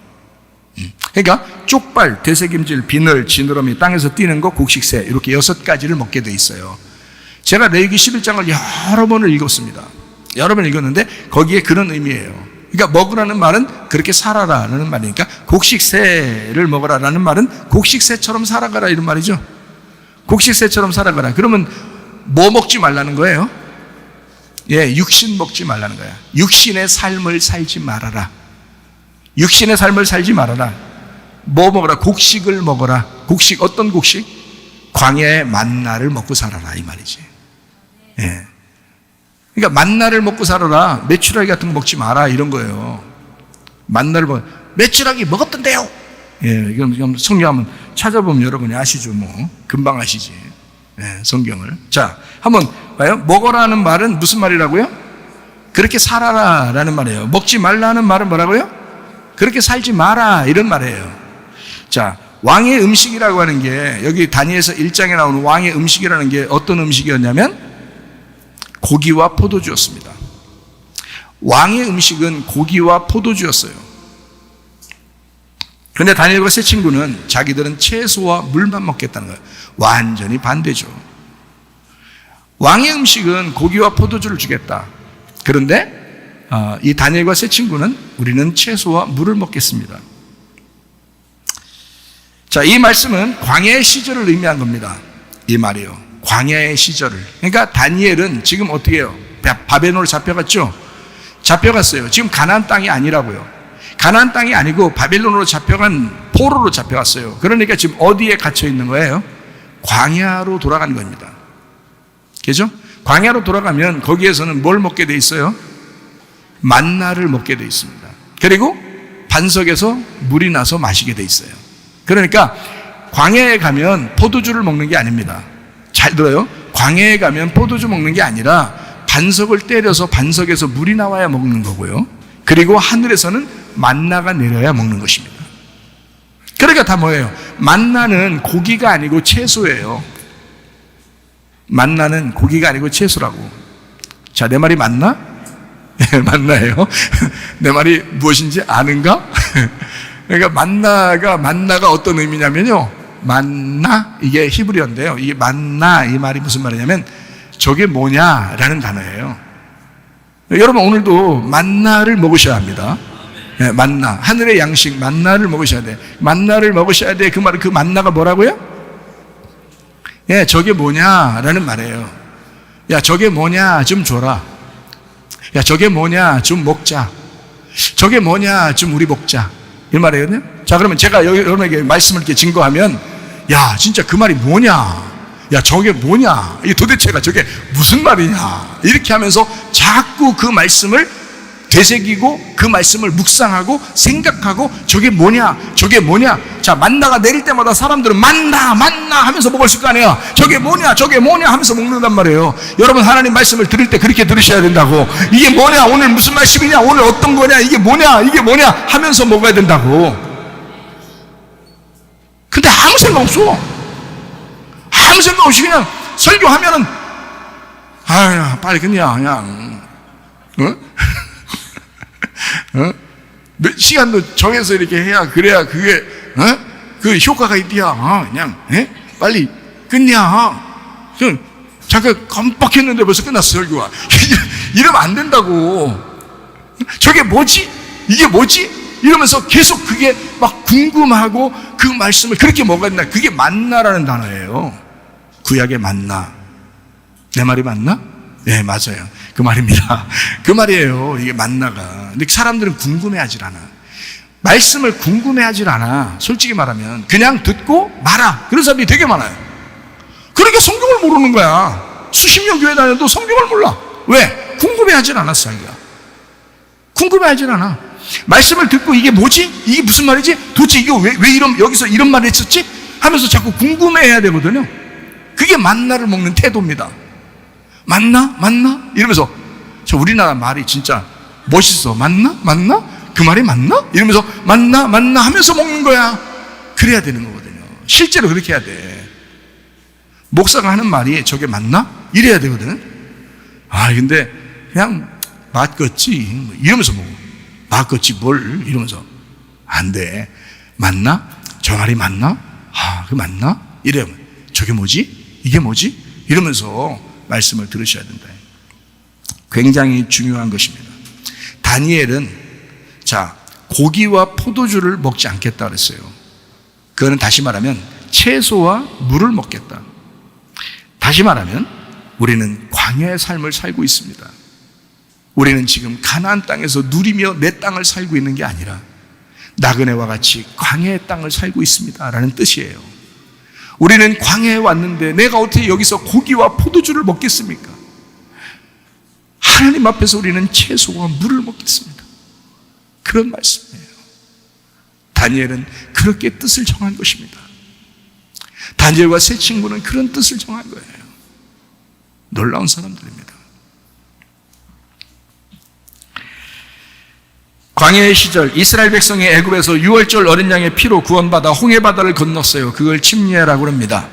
Speaker 1: 그러니까 쪽발, 되새김질, 비늘, 지느러미, 땅에서 뛰는 거, 곡식새 이렇게 6가지를 먹게 돼 있어요. 제가 레위기 11장을 여러 번을 읽었습니다. 여러 번 읽었는데 거기에 그런 의미예요. 그러니까 먹으라는 말은 그렇게 살아라라는 말이니까 곡식새를 먹으라라는 말은 곡식새처럼 살아가라 이런 말이죠. 곡식새처럼 살아가라. 그러면 뭐 먹지 말라는 거예요? 육신 먹지 말라는 거야. 육신의 삶을 살지 말아라. 육신의 삶을 살지 말아라. 뭐 먹어라? 곡식을 먹어라. 곡식, 어떤 곡식? 광야의 만나를 먹고 살아라 이 말이지. 그러니까 만나를 먹고 살아라. 메추라기 같은 거 먹지 마라 이런 거예요. 만나를 메추라기 먹었던데요. 이건 성경 한번 찾아보면 여러분이 아시죠, 뭐. 금방 아시지. 성경을. 자, 한번 봐요. 먹어라는 말은 무슨 말이라고요? 그렇게 살아라라는 말이에요. 먹지 말라는 말은 뭐라고요? 그렇게 살지 마라 이런 말이에요. 자, 왕의 음식이라고 하는 게 여기 다니엘서 1장에 나오는 왕의 음식이라는 게 어떤 음식이었냐면 고기와 포도주였습니다. 왕의 음식은 고기와 포도주였어요. 그런데 다니엘과 세 친구는 자기들은 채소와 물만 먹겠다는 거예요. 완전히 반대죠. 왕의 음식은 고기와 포도주를 주겠다. 그런데 이 다니엘과 세 친구는 우리는 채소와 물을 먹겠습니다. 자, 이 말씀은 광야의 시절을 의미한 겁니다. 이 말이요. 광야의 시절을. 그러니까 다니엘은 지금 어떻게 해요? 바벨론으로 잡혀갔죠? 잡혀갔어요. 지금 가나안 땅이 아니라고요. 가나안 땅이 아니고 바벨론으로 잡혀간 포로로 잡혀갔어요. 그러니까 지금 어디에 갇혀 있는 거예요? 광야로 돌아가는 겁니다. 그죠? 광야로 돌아가면 거기에서는 뭘 먹게 돼 있어요? 만나를 먹게 돼 있습니다. 그리고 반석에서 물이 나서 마시게 돼 있어요. 그러니까 광야에 가면 포도주를 먹는 게 아닙니다. 잘 들어요. 광야에 가면 포도주 먹는 게 아니라 반석을 때려서 반석에서 물이 나와야 먹는 거고요. 그리고 하늘에서는 만나가 내려야 먹는 것입니다. 그러니까 다 뭐예요? 만나는 고기가 아니고 채소예요. 만나는 고기가 아니고 채소라고. 자, 내 말이 맞나? 맞나요? 내 말이 무엇인지 아는가? 그러니까 만나가 어떤 의미냐면요. 만나, 이게 히브리어인데요. 이게 만나, 이 말이 무슨 말이냐면 저게 뭐냐라는 단어예요. 여러분 오늘도 만나를 먹으셔야 합니다. 네, 만나, 하늘의 양식 만나를 먹으셔야 돼. 만나를 먹으셔야 돼. 그 말, 그 만나가 뭐라고요? 예, 저게 뭐냐라는 말이에요. 야, 저게 뭐냐 좀 줘라. 야, 저게 뭐냐 좀 먹자. 저게 뭐냐 좀 우리 먹자. 이 말이거든요. 자, 그러면 제가 여러분에게 말씀을 이렇게 증거하면, 야, 진짜 그 말이 뭐냐? 야, 저게 뭐냐? 이 도대체가 저게 무슨 말이냐? 이렇게 하면서 자꾸 그 말씀을 되새기고 그 말씀을 묵상하고 생각하고 저게 뭐냐? 저게 뭐냐? 자, 만나가 내릴 때마다 사람들은 만나 하면서 먹을 거 아니야. 저게 뭐냐? 저게 뭐냐? 하면서 먹는단 말이에요. 여러분 하나님 말씀을 들을 때 그렇게 들으셔야 된다고. 이게 뭐냐? 오늘 무슨 말씀이냐? 오늘 어떤 거냐? 이게 뭐냐? 이게 뭐냐? 하면서 먹어야 된다고. 근데 아무 생각 없어. 아무 생각 없이 그냥 설교하면은 아야 빨리 그냥 몇 시간도 정해서 이렇게 해야 그래야 그게 그 효과가 있디야. 그냥 빨리 끝냐. 잠깐 깜빡했는데 벌써 끝났어 설교가. 이러면 안 된다고. 저게 뭐지? 이게 뭐지? 이러면서 계속 그게 막 궁금하고 그 말씀을 그렇게 먹어야 된다. 그게 만나라는 단어예요. 구약의 만나. 내 말이 맞나? 네, 맞아요. 그 말입니다. 그 말이에요. 이게 만나가. 근데 사람들은 궁금해하질 않아. 말씀을 궁금해하질 않아. 솔직히 말하면 그냥 듣고 말아. 그런 사람이 되게 많아요. 그러니까 성경을 모르는 거야. 수십 년 교회 다녀도 성경을 몰라. 왜? 궁금해하질 않았어, 자기가. 궁금해하질 않아. 말씀을 듣고 이게 뭐지? 이게 무슨 말이지? 도대체 이게 왜 여기서 이런 말을 했었지? 하면서 자꾸 궁금해해야 되거든요. 그게 만나를 먹는 태도입니다. 맞나? 이러면서 저 우리나라 말이 진짜 멋있어. 맞나? 그 말이 맞나? 이러면서 맞나 하면서 먹는 거야. 그래야 되는 거거든요. 실제로 그렇게 해야 돼. 목사가 하는 말이 저게 맞나? 이래야 되거든. 근데 그냥 맞겠지 이러면서 먹어. 맞겠지 뭘 이러면서 안 돼. 맞나? 저 말이 맞나? 그 맞나? 이러면 저게 뭐지? 이게 뭐지? 이러면서 말씀을 들으셔야 된다. 굉장히 중요한 것입니다. 다니엘은 자 고기와 포도주를 먹지 않겠다 그랬어요. 그거는 다시 말하면 채소와 물을 먹겠다. 다시 말하면 우리는 광야의 삶을 살고 있습니다. 우리는 지금 가나안 땅에서 누리며 내 땅을 살고 있는 게 아니라 나그네와 같이 광야의 땅을 살고 있습니다 라는 뜻이에요. 우리는 광야에 왔는데 내가 어떻게 여기서 고기와 포도주를 먹겠습니까? 하나님 앞에서 우리는 채소와 물을 먹겠습니다. 그런 말씀이에요. 다니엘은 그렇게 뜻을 정한 것입니다. 다니엘과 세 친구는 그런 뜻을 정한 거예요. 놀라운 사람들입니다. 광야의 시절 이스라엘 백성이 애굽에서 유월절 어린 양의 피로 구원받아 홍해바다를 건넜어요. 그걸 침례라고 합니다.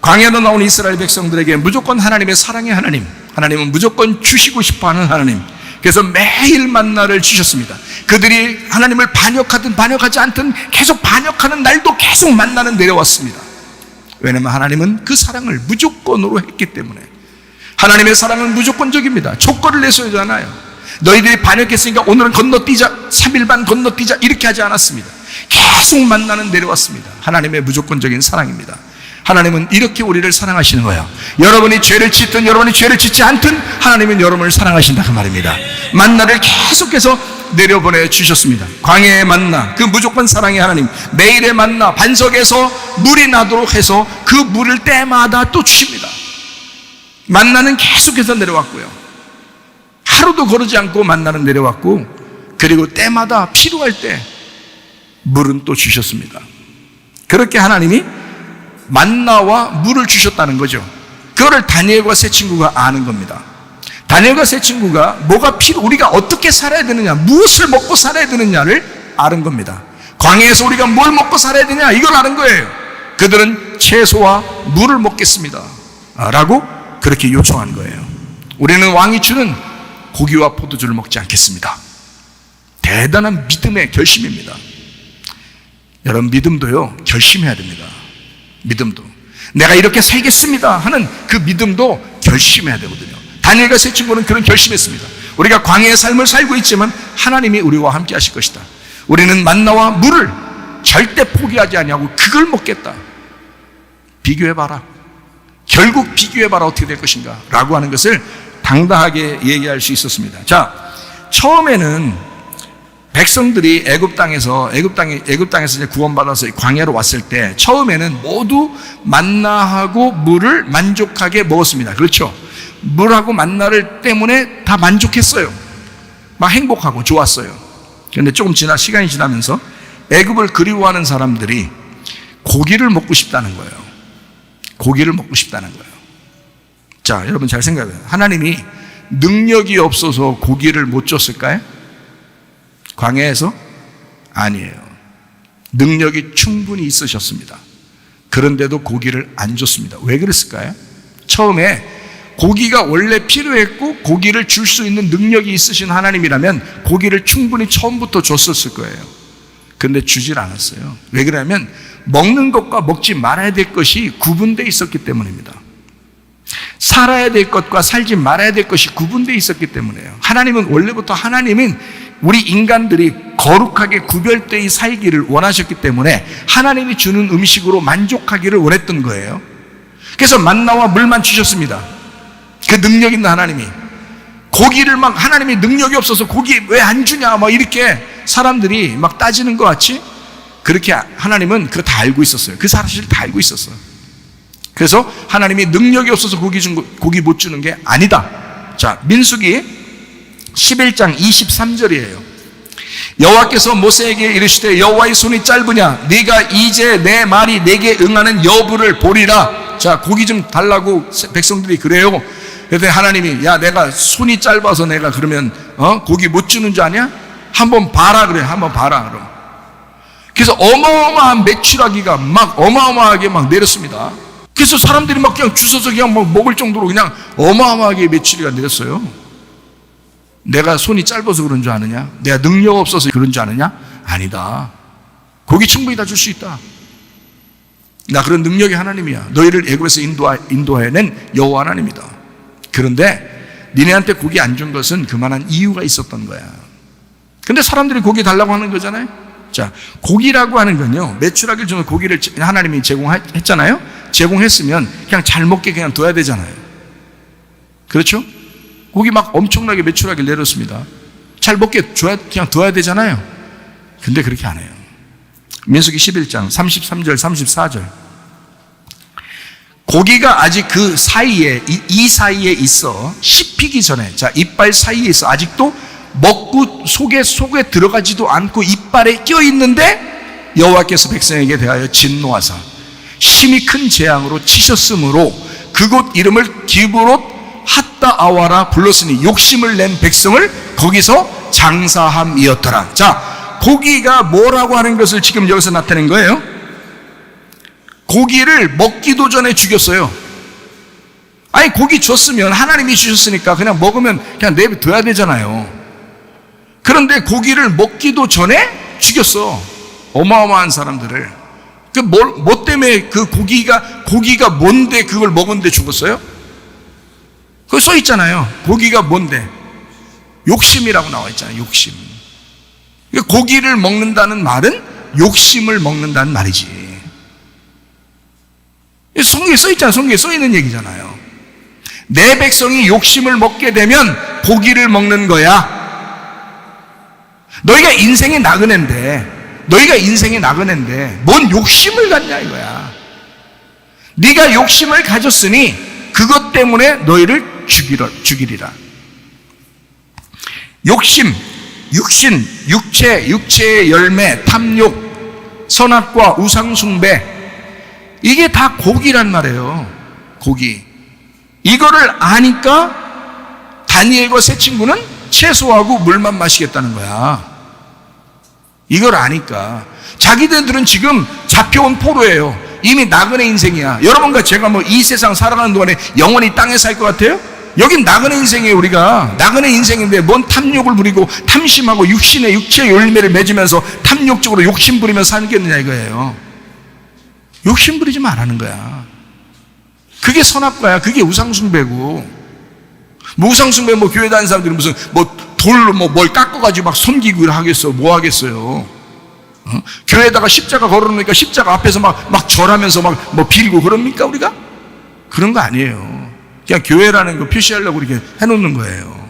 Speaker 1: 광야로 나온 이스라엘 백성들에게 무조건 하나님의 사랑의 하나님, 하나님은 무조건 주시고 싶어하는 하나님, 그래서 매일 만나를 주셨습니다. 그들이 하나님을 반역하든 반역하지 않든 계속 반역하는 날도 계속 만나는 내려왔습니다. 왜냐하면 하나님은 그 사랑을 무조건으로 했기 때문에. 하나님의 사랑은 무조건적입니다. 조건을 내세우지 않아요. 너희들이 반역했으니까 오늘은 건너뛰자, 3일 반 건너뛰자 이렇게 하지 않았습니다. 계속 만나는 내려왔습니다. 하나님의 무조건적인 사랑입니다. 하나님은 이렇게 우리를 사랑하시는 거예요. 여러분이 죄를 짓든 여러분이 죄를 짓지 않든 하나님은 여러분을 사랑하신다 그 말입니다. 만나를 계속해서 내려보내 주셨습니다. 광야의 만나, 그 무조건 사랑의 하나님, 매일의 만나, 반석에서 물이 나도록 해서 그 물을 때마다 또 주십니다. 만나는 계속해서 내려왔고요. 하루도 거르지 않고 만나는 내려왔고, 그리고 때마다 필요할 때 물은 또 주셨습니다. 그렇게 하나님이 만나와 물을 주셨다는 거죠. 그거를 다니엘과 세 친구가 아는 겁니다. 다니엘과 세 친구가 우리가 어떻게 살아야 되느냐, 무엇을 먹고 살아야 되느냐를 아는 겁니다. 광야에서 우리가 뭘 먹고 살아야 되냐, 이걸 아는 거예요. 그들은 채소와 물을 먹겠습니다 라고 그렇게 요청한 거예요. 우리는 왕이 주는 고기와 포도주를 먹지 않겠습니다. 대단한 믿음의 결심입니다. 여러분, 믿음도요, 결심해야 됩니다. 믿음도, 내가 이렇게 살겠습니다 하는 그 믿음도 결심해야 되거든요. 다니엘과 세 친구는 그런 결심했습니다. 우리가 광야의 삶을 살고 있지만 하나님이 우리와 함께 하실 것이다. 우리는 만나와 물을 절대 포기하지 아니하고 그걸 먹겠다. 비교해봐라. 결국 비교해봐라. 어떻게 될 것인가 라고 하는 것을 당당하게 얘기할 수 있었습니다. 자, 처음에는 백성들이 애굽 땅에서 이제 구원받아서 광야로 왔을 때 처음에는 모두 만나하고 물을 만족하게 먹었습니다. 그렇죠? 물하고 만나를 때문에 다 만족했어요. 막 행복하고 좋았어요. 그런데 조금 시간이 지나면서 애굽을 그리워하는 사람들이 고기를 먹고 싶다는 거예요. 고기를 먹고 싶다는 거예요. 자, 여러분 잘 생각해요. 하나님이 능력이 없어서 고기를 못 줬을까요? 광야에서? 아니에요. 능력이 충분히 있으셨습니다. 그런데도 고기를 안 줬습니다. 왜 그랬을까요? 처음에 고기가 원래 필요했고 고기를 줄 수 있는 능력이 있으신 하나님이라면 고기를 충분히 처음부터 줬었을 거예요. 그런데 주질 않았어요. 왜 그러냐면 먹는 것과 먹지 말아야 될 것이 구분되어 있었기 때문입니다. 살아야 될 것과 살지 말아야 될 것이 구분되어 있었기 때문이에요. 하나님은 원래부터 우리 인간들이 거룩하게 구별되어 살기를 원하셨기 때문에 하나님이 주는 음식으로 만족하기를 원했던 거예요. 그래서 만나와 물만 주셨습니다. 그 능력 있는 하나님이. 고기를 하나님이 능력이 없어서 고기 왜 안 주냐 이렇게 사람들이 따지는 것 같이, 그렇게 하나님은 그거 다 알고 있었어요. 그 사실을 다 알고 있었어요. 그래서 하나님이 능력이 없어서 고기 못 주는 게 아니다. 자, 민수기 11장 23절이에요. 여호와께서 모세에게 이르시되 여호와의 손이 짧으냐 네가 이제 내 말이 내게 응하는 여부를 보리라. 자, 고기 좀 달라고 백성들이 그래요. 그래서 하나님이 야, 내가 손이 짧아서 내가 그러면 고기 못 주는 줄 아냐? 한번 봐라 그래. 한번 봐라 그럼. 그래서 어마어마한 메추라기가 어마어마하게 내렸습니다. 그래서 사람들이 그냥 주워서 그냥 먹을 정도로 그냥 어마어마하게 메추리가 내렸어요. 내가 손이 짧아서 그런 줄 아느냐? 내가 능력 없어서 그런 줄 아느냐? 아니다. 고기 충분히 다 줄 수 있다. 나 그런 능력이 하나님이야. 너희를 애굽에서 인도해낸 여호와 하나님이다. 그런데 니네한테 고기 안 준 것은 그만한 이유가 있었던 거야. 근데 사람들이 고기 달라고 하는 거잖아요. 자, 고기라고 하는 건요, 메추라기를 주면 고기를 하나님이 제공했잖아요. 제공했으면 그냥 잘 먹게 그냥 둬야 되잖아요. 그렇죠? 고기 엄청나게 메추라기를 내렸습니다. 잘 먹게 그냥 둬야 되잖아요. 근데 그렇게 안 해요. 민수기 11장 33절 34절. 고기가 아직 그 사이에, 이 사이에 있어 씹히기 전에, 자, 이빨 사이에 있어 아직도 먹고 속에 들어가지도 않고 이빨에 껴있는데 여호와께서 백성에게 대하여 진노하사 심히 큰 재앙으로 치셨으므로 그곳 이름을 기브롯 핫다아와라 불렀으니 욕심을 낸 백성을 거기서 장사함이었더라. 자, 고기가 뭐라고 하는 것을 지금 여기서 나타낸 거예요. 고기를 먹기도 전에 죽였어요. 아니, 고기 줬으면 하나님이 주셨으니까 그냥 먹으면 그냥 내버려둬야 되잖아요. 그런데 고기를 먹기도 전에 죽였어. 어마어마한 사람들을. 뭐 때문에 그 고기가 뭔데 그걸 먹었는데 죽었어요? 그거 써 있잖아요. 고기가 뭔데? 욕심이라고 나와 있잖아요. 욕심. 고기를 먹는다는 말은 욕심을 먹는다는 말이지. 성경에 써 있잖아요. 성경에 써 있는 얘기잖아요. 내 백성이 욕심을 먹게 되면 고기를 먹는 거야. 너희가 인생의 나그네인데 뭔 욕심을 갖냐 이거야. 네가 욕심을 가졌으니 그것 때문에 너희를 죽이리라. 욕심, 육신, 육체의 열매, 탐욕, 선악과 우상숭배, 이게 다 고기란 말이에요. 고기. 이거를 아니까 다니엘과 세 친구는 채소하고 물만 마시겠다는 거야. 이걸 아니까. 자기들은 지금 잡혀온 포로예요. 이미 나그네 인생이야. 여러분과 제가 이 세상 살아가는 동안에 영원히 땅에 살 것 같아요? 여긴 나그네 인생이에요. 우리가 나그네 인생인데 뭔 탐욕을 부리고 탐심하고 육체의 열매를 맺으면서 탐욕적으로 욕심 부리면서 살겠느냐 이거예요. 욕심 부리지 말라는 거야. 그게 선악과야. 그게 우상숭배고. 우상숭배 교회 다니는 사람들이 무슨 돌로 뭘 깎아가지고 막 섬기고 하겠어. 뭐 하겠어요. 교회에다가 십자가 걸어놓으니까 십자가 앞에서 막 절하면서 빌고 그럽니까 우리가? 그런 거 아니에요. 그냥 교회라는 거 표시하려고 이렇게 해놓는 거예요.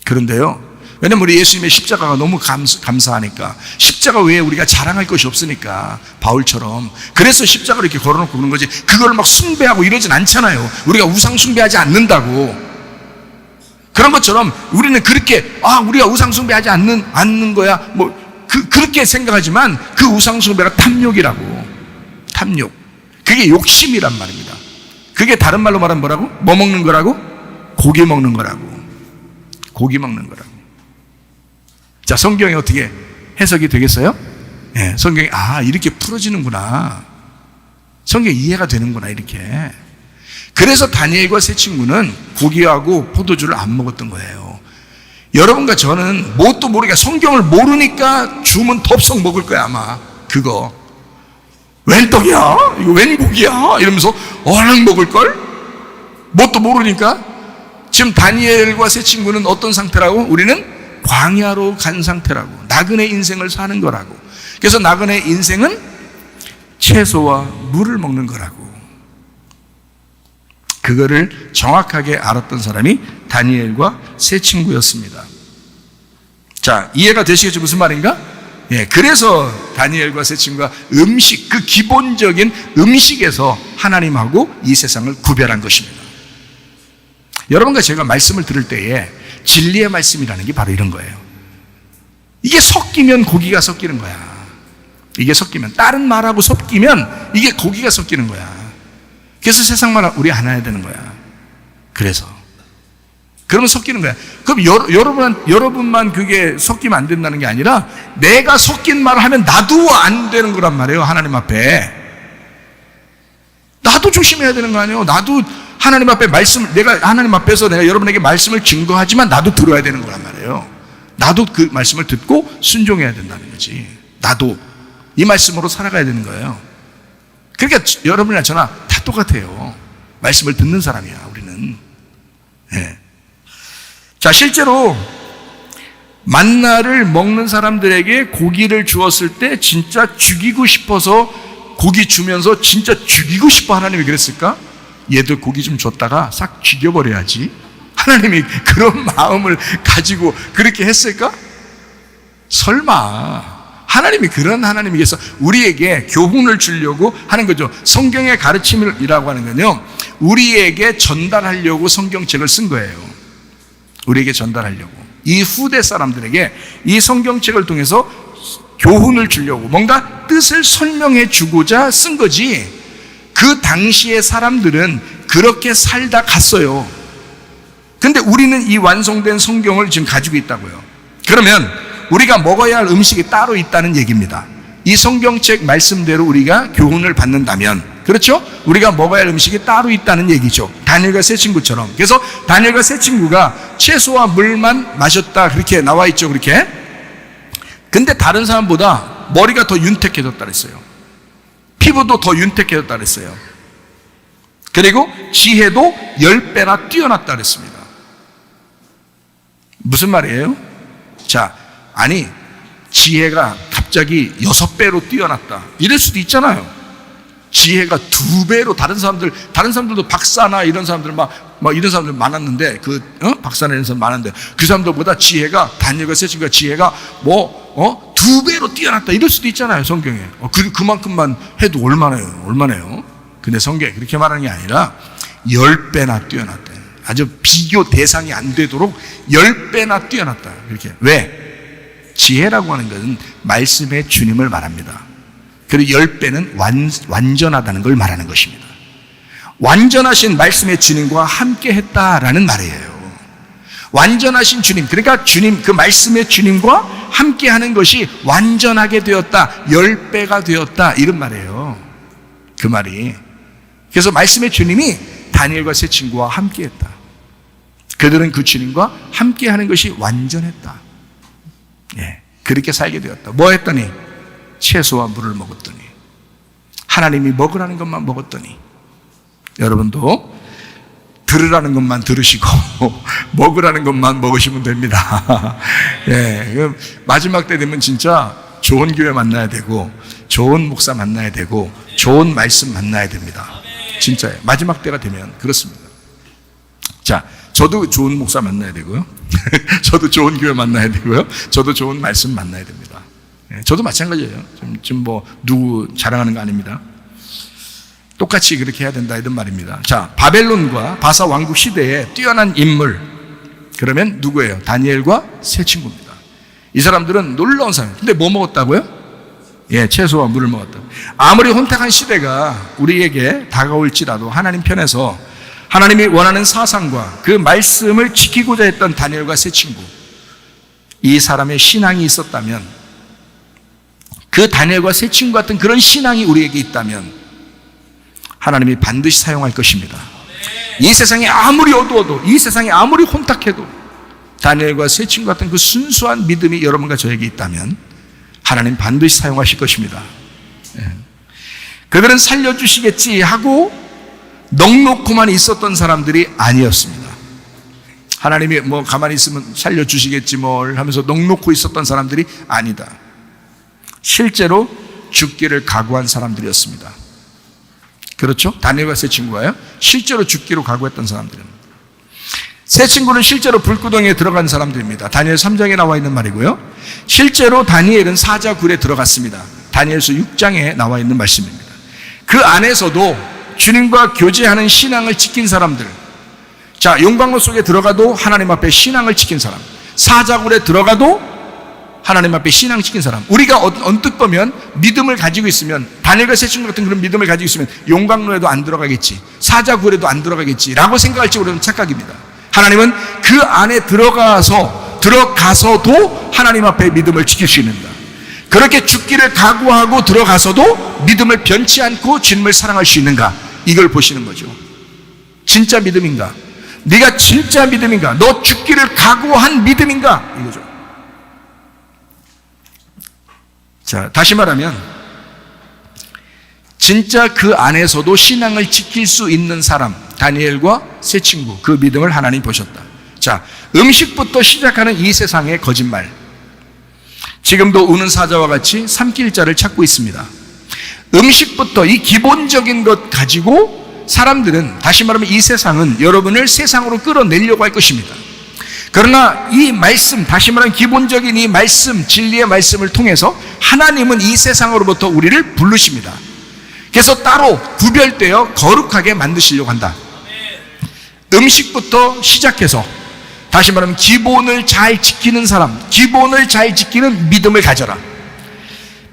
Speaker 1: 그런데요, 왜냐면 우리 예수님의 십자가가 너무 감사하니까, 십자가 외에 우리가 자랑할 것이 없으니까, 바울처럼. 그래서 십자가를 이렇게 걸어놓고 그런 거지, 그걸 막 숭배하고 이러진 않잖아요. 우리가 우상 숭배하지 않는다고. 그런 것처럼 우리는 그렇게 우리가 우상 숭배하지 않는 거야 그렇게 생각하지만, 그 우상 숭배가 탐욕이라고. 탐욕. 그게 욕심이란 말입니다. 그게 다른 말로 말하면 뭐라고? 뭐 먹는 거라고? 고기 먹는 거라고. 고기 먹는 거라고. 자, 성경이 어떻게 해석이 되겠어요? 네, 성경이 이렇게 풀어지는구나. 성경이 이해가 되는구나 이렇게. 그래서 다니엘과 세 친구는 고기하고 포도주를 안 먹었던 거예요. 여러분과 저는 뭣도 모르니까, 성경을 모르니까 주면 덥석 먹을 거야 아마. 그거 웬 떡이야? 이거 웬 고기야? 이러면서 얼른 먹을걸? 뭣도 모르니까. 지금 다니엘과 세 친구는 어떤 상태라고? 우리는 광야로 간 상태라고. 나그네 인생을 사는 거라고. 그래서 나그네 인생은 채소와 물을 먹는 거라고. 그거를 정확하게 알았던 사람이 다니엘과 세 친구였습니다. 자, 이해가 되시겠죠? 무슨 말인가? 예, 그래서 다니엘과 세 친구가 음식, 그 기본적인 음식에서 하나님하고 이 세상을 구별한 것입니다. 여러분과 제가 말씀을 들을 때에 진리의 말씀이라는 게 바로 이런 거예요. 이게 섞이면 고기가 섞이는 거야. 이게 섞이면, 다른 말하고 섞이면 이게 고기가 섞이는 거야. 그래서 세상 말 우리 안 해야 되는 거야. 그러면 섞이는 거야. 그럼 여러분만 그게 섞이면 안 된다는 게 아니라, 내가 섞인 말을 하면 나도 안 되는 거란 말이에요. 하나님 앞에. 나도 조심해야 되는 거 아니에요. 나도 하나님 앞에 내가 하나님 앞에서 내가 여러분에게 말씀을 증거하지만 나도 들어야 되는 거란 말이에요. 나도 그 말씀을 듣고 순종해야 된다는 거지. 나도 이 말씀으로 살아가야 되는 거예요. 그러니까 여러분이나 저나 다 똑같아요. 말씀을 듣는 사람이야 우리는. 네. 자, 실제로 만나를 먹는 사람들에게 고기를 주었을 때 진짜 죽이고 싶어서 고기 주면서 진짜 죽이고 싶어 하나님이 그랬을까? 얘들 고기 좀 줬다가 싹 죽여버려야지. 하나님이 그런 마음을 가지고 그렇게 했을까? 설마. 하나님이 그런 하나님이겠어? 우리에게 교훈을 주려고 하는 거죠. 성경의 가르침이라고 하는 건요, 우리에게 전달하려고 성경책을 쓴 거예요. 우리에게 전달하려고. 이 후대 사람들에게 이 성경책을 통해서 교훈을 주려고, 뭔가 뜻을 설명해 주고자 쓴 거지. 그 당시의 사람들은 그렇게 살다 갔어요. 근데 우리는 이 완성된 성경을 지금 가지고 있다고요. 그러면 우리가 먹어야 할 음식이 따로 있다는 얘기입니다. 이 성경책 말씀대로 우리가 교훈을 받는다면, 그렇죠? 우리가 먹어야 할 음식이 따로 있다는 얘기죠. 다니엘과 세 친구처럼. 그래서 다니엘과 세 친구가 채소와 물만 마셨다, 그렇게 나와 있죠. 그렇게. 근데 다른 사람보다 머리가 더 윤택해졌다 그랬어요. 피부도 더 윤택해졌다 그랬어요. 그리고 지혜도 10배나 뛰어났다 그랬습니다. 무슨 말이에요? 자, 아니 지혜가 갑자기 6배로 뛰어났다, 이럴 수도 있잖아요. 지혜가 2배로, 다른 사람들도 박사나 이런 사람들 막 이런 사람들 많았는데, 박사나 이런 사람 많았는데 그 사람들보다 지혜가, 다니엘과 세 친구가 지혜가 2배로 뛰어났다, 이럴 수도 있잖아요. 성경에. 그만큼만 해도 얼마나요? 근데 성경에 그렇게 말하는 게 아니라 10배나 뛰어났다. 아주 비교 대상이 안 되도록 10배나 뛰어났다. 그렇게. 왜? 지혜라고 하는 것은 말씀의 주님을 말합니다. 그리고 10배는 완전하다는 걸 말하는 것입니다. 완전하신 말씀의 주님과 함께 했다라는 말이에요. 완전하신 주님, 그러니까 주님, 그 말씀의 주님과 함께 하는 것이 완전하게 되었다, 10배가 되었다, 이런 말이에요. 그 말이. 그래서 말씀의 주님이 다니엘과 세 친구와 함께 했다. 그들은 그 주님과 함께 하는 것이 완전했다. 예, 그렇게 살게 되었다. 뭐 했더니? 채소와 물을 먹었더니, 하나님이 먹으라는 것만 먹었더니, 여러분도 들으라는 것만 들으시고 먹으라는 것만 먹으시면 됩니다. 예, 마지막 때 되면 진짜 좋은 교회 만나야 되고, 좋은 목사 만나야 되고, 좋은 말씀 만나야 됩니다. 진짜예요. 마지막 때가 되면 그렇습니다. 자, 저도 좋은 목사 만나야 되고요. 저도 좋은 교회 만나야 되고요. 저도 좋은 말씀 만나야 됩니다. 저도 마찬가지예요. 좀 누구 자랑하는 거 아닙니다. 똑같이 그렇게 해야 된다, 이런 말입니다. 자, 바벨론과 바사 왕국 시대에 뛰어난 인물, 그러면 누구예요? 다니엘과 세 친구입니다. 이 사람들은 놀라운 사람이에요. 근데 뭐 먹었다고요? 예, 채소와 물을 먹었다. 아무리 혼탁한 시대가 우리에게 다가올지라도 하나님 편에서 하나님이 원하는 사상과 그 말씀을 지키고자 했던 다니엘과 세 친구, 이 사람의 신앙이 있었다면, 그 다니엘과 세 친구 같은 그런 신앙이 우리에게 있다면 하나님이 반드시 사용할 것입니다. 이 세상이 아무리 어두워도, 이 세상이 아무리 혼탁해도 다니엘과 세 친구 같은 그 순수한 믿음이 여러분과 저에게 있다면 하나님 반드시 사용하실 것입니다. 그들은 살려주시겠지 하고 넉놓고만 있었던 사람들이 아니었습니다. 하나님이 가만히 있으면 살려주시겠지 뭘 하면서 넉놓고 있었던 사람들이 아니다. 실제로 죽기를 각오한 사람들이었습니다. 그렇죠? 다니엘과 세 친구가요, 실제로 죽기로 각오했던 사람들입니다. 세 친구는 실제로 불구덩이에 들어간 사람들입니다. 다니엘 3장에 나와 있는 말이고요. 실제로 다니엘은 사자굴에 들어갔습니다. 다니엘서 6장에 나와 있는 말씀입니다. 그 안에서도 주님과 교제하는 신앙을 지킨 사람들, 자, 용광로 속에 들어가도 하나님 앞에 신앙을 지킨 사람, 사자굴에 들어가도 하나님 앞에 신앙 지킨 사람. 우리가 언뜻 보면 믿음을 가지고 있으면, 다니엘과 세 친구 같은 그런 믿음을 가지고 있으면 용광로에도 안 들어가겠지, 사자굴에도 안 들어가겠지 라고 생각할지 모르는 착각입니다. 하나님은 그 안에 들어가서도 하나님 앞에 믿음을 지킬 수 있는다. 그렇게 죽기를 각오하고 들어가서도 믿음을 변치 않고 주님을 사랑할 수 있는가, 이걸 보시는 거죠. 진짜 믿음인가? 네가 진짜 믿음인가? 너 죽기를 각오한 믿음인가? 이거죠. 자, 다시 말하면 진짜 그 안에서도 신앙을 지킬 수 있는 사람, 다니엘과 세 친구, 그 믿음을 하나님 보셨다. 자, 음식부터 시작하는 이 세상의 거짓말, 지금도 우는 사자와 같이 삼킬 자를 찾고 있습니다. 음식부터, 이 기본적인 것 가지고 사람들은, 다시 말하면 이 세상은 여러분을 세상으로 끌어내려고 할 것입니다. 그러나 이 말씀, 다시 말하면 기본적인 이 말씀, 진리의 말씀을 통해서 하나님은 이 세상으로부터 우리를 부르십니다. 그래서 따로 구별되어 거룩하게 만드시려고 한다. 음식부터 시작해서, 다시 말하면 기본을 잘 지키는 사람, 기본을 잘 지키는 믿음을 가져라.